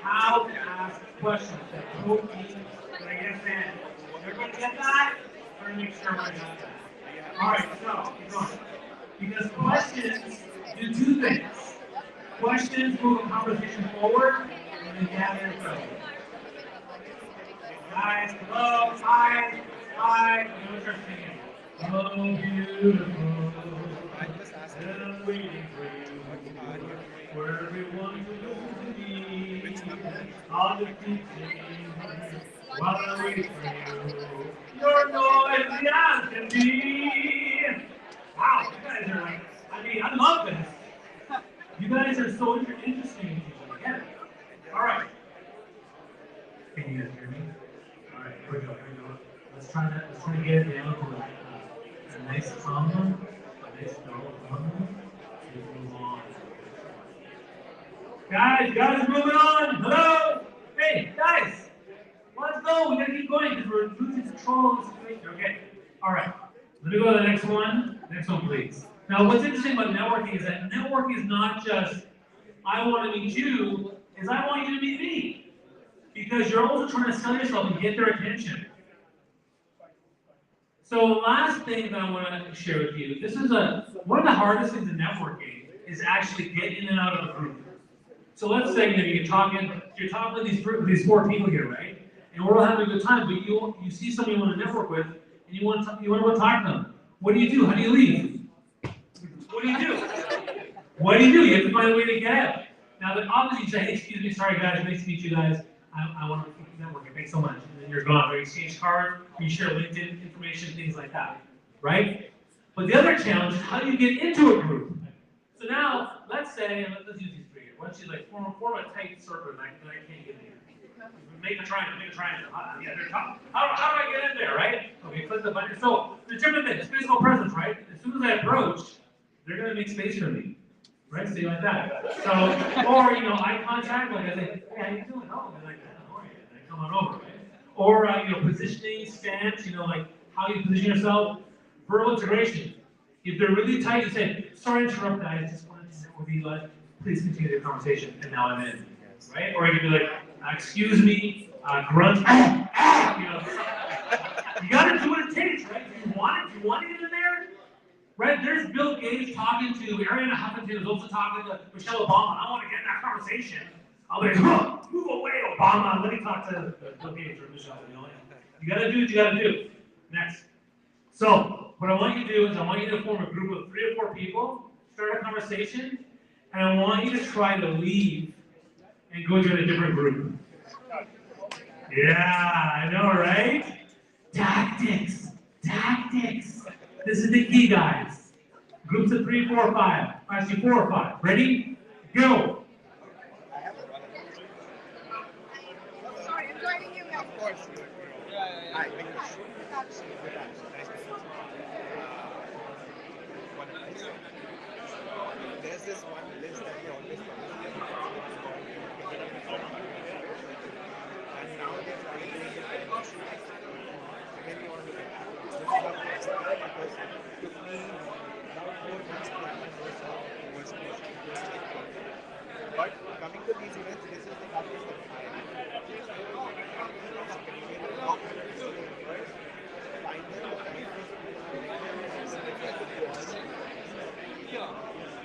Speaker 1: How to ask questions. That code means that I get that. Everybody get that? I'm going to make sure everybody got that. All right, so keep going. Because questions do 2 things. Questions move a conversation forward, and they gather info. Guys, hello, hi, hi. You know, start singing. Oh, beautiful. I'm waiting for you. Where everyone will be. I'll just keep singing while I wait for you. You're noisy as can be. Wow, you guys are like, I love this. You guys are so interesting to each other. Get it? All right. Can you guys hear me? All right, here we go. Let's try to get it down to a nice hum, a nice dull hum. So we can move on. Guys, moving on. Hello. Hey, guys. go. We gotta keep going because we're losing control of the situation. Okay. All right. Let me go to the next one. Next one, please. Now, what's interesting about networking is that networking is not just I want to meet you, is I want you to meet me. Because you're also trying to sell yourself and get their attention. So last thing that I want to share with you, this is one of the hardest things in networking is actually getting in and out of a group. So let's say you're talking with these 4 people here, right? And we're all having a good time, but you see somebody you want to network with, and you want to go talk to them. What do? How do you leave? What do you do? What do? You have to find a way to get out. Now, obviously, you say, hey, excuse me, sorry guys, nice to meet you guys. I want to keep networking. Thanks so much. And then you're gone. Right? You exchange cards, you share LinkedIn information, things like that, right? But the other challenge is how do you get into a group? So now, let's say, let's use these 3 here. Once you like form a tight circle, and I can't get in here. Make a triangle. Yeah, they're top. How do I get in there, right? Okay, click the button. So the different things, physical presence, right? As soon as I approach, they're gonna make space for me. Right? So like that. So, or eye contact, like I say, hey, how you doing? Oh, they're like, how are you? And I come on over, right? Or positioning, stance, like how you position yourself. Verbal integration. If they're really tight, you say, sorry to interrupt, guys, just wanted to know with you, please continue the conversation, and now I'm in. Right? Or you can be like, excuse me, grunt, you gotta do what it takes, right? You want to get in there? Right? There's Bill Gates talking to Ariana Huffington, who's also talking to Michelle Obama. I want to get in that conversation. I'll be like, move away, Obama. Let me talk to Bill Gates or Michelle. You gotta do what you gotta do. Next. So, what I want you to do is I want you to form a group of 3 or 4 people, start a conversation, and I want you to try to leave and go join a different group. Yeah, I know, right? Tactics. This is the key, guys. Groups of 3, 4, or 5. Actually, 4 or 5. Ready? Go.
Speaker 15: Sorry, I'm joining you. Of course. Hi, there's this one list that we always and now they're trying to make it again, we want to look at this is our first because to me, about 4 months plan was but coming to these events, this is the topic that I have.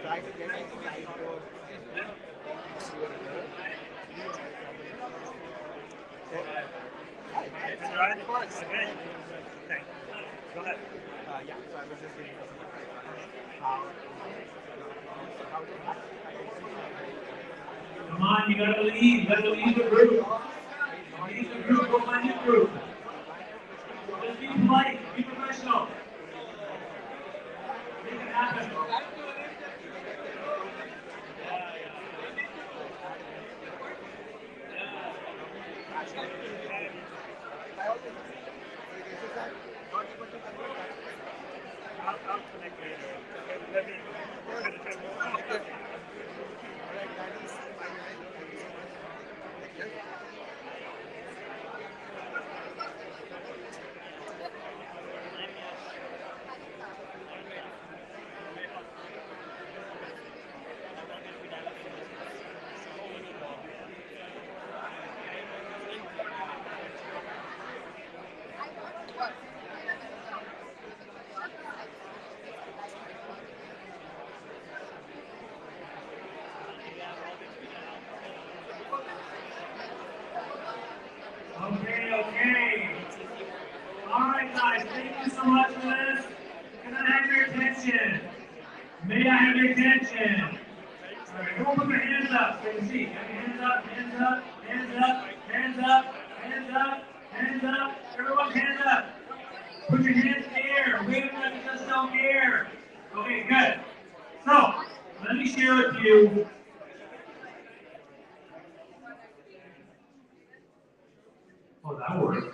Speaker 15: Try to get into the outdoor. Okay. Go ahead. Yeah, so I was just reading
Speaker 1: Come on, you gotta leave. You gotta leave the group. Leave the group, go find your group. Just be polite, be professional. Make it happen.
Speaker 2: I'll connect later. Let me
Speaker 1: Okay. All right, guys, thank you so much for this. Can I have your attention? May I have your attention? All right, everyone put their hands up so you can see. Hands up, hands up, hands up, hands up, hands up, hands up. Everyone, hands up. Put your hands in the air. Wave them like you just don't care. Okay, good. So, let me share with you. Oh, that worked.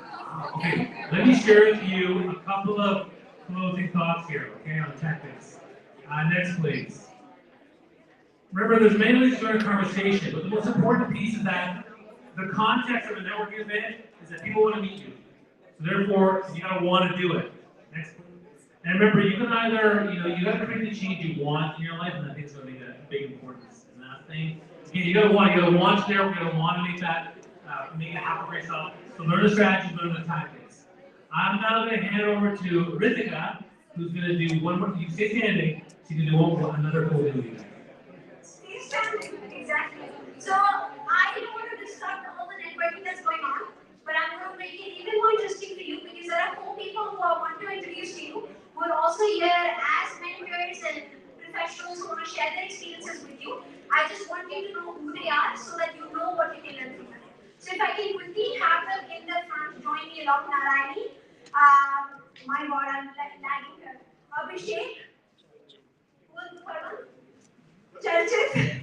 Speaker 1: Okay, let me share with you a couple of closing thoughts here, okay, on tactics. Next, please. Remember, there's many ways to start a conversation, but the most important piece is that the context of a networking event is that people want to meet you. So therefore, you gotta want to do it. Next. And remember, you can either, you gotta create the change you want in your life, and I think it's gonna make a big importance in that thing. Again, you gotta want to share, you gotta want to make that, make it happen for yourself. So learn the strategies, learn the tactics. I'm now gonna hand it over to Ritika, who's gonna do one more, you stay standing, so you can do another cool video.
Speaker 3: Stay standing, exactly. So I don't want to disrupt all the networking that's going on, but I'm going to make it even more interesting for you because there are 4 people who I want to introduce to you who are also here as mentors and professionals who want to share their experiences with you. I just want you to know who they are so that you know what you can learn from them. So if I can quickly have them in the front, join me along Narayani. My God, I'm lagging here. Abhishek. Who was the third one? Churches.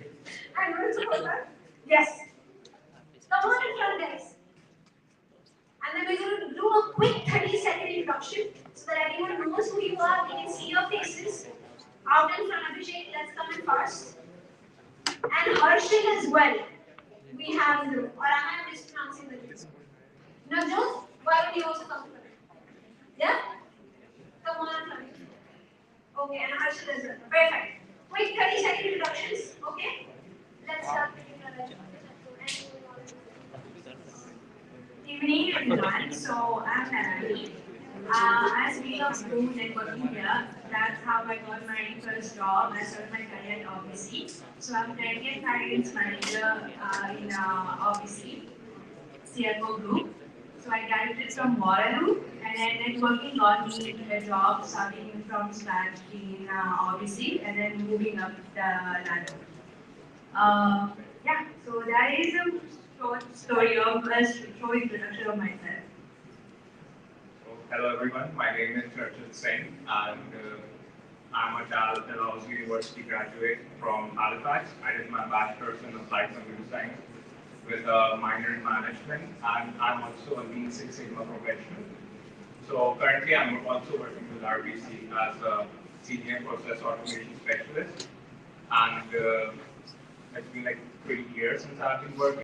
Speaker 3: I'm going to support that. Yes. Come on in front, guys. And then we're going to do a quick 30-second introduction so that everyone knows who you are. We can see your faces. Out in front, Abhishek, let's come in first. And Harshil as well. We have in the room. Or am I mispronouncing the name? Navjot, why don't you also come in front? Yeah? Come on in front. Okay, and Harshil as well. Perfect. Quick 30-second introductions. Okay? Let's start with you.
Speaker 16: Evening everyone, so I'm Nalini. As we are through networking here, that's how I got my first job. I started my career at OBC. So I'm currently a finance manager in OBC, CFO group. So I graduated from Waterloo and then networking got me a job starting from scratch in OBC and then moving up the ladder. Yeah, so that is a short story of a short introduction of myself.
Speaker 17: So, hello everyone, my name is Churchill Singh and I'm a Dalhousie University graduate from Halifax. I did my bachelor's in applied computer science with a minor in management, and I'm also a Lean Six Sigma professional. So currently I'm also working with RBC as a senior process automation specialist, and it's been like 3 years since I've been working.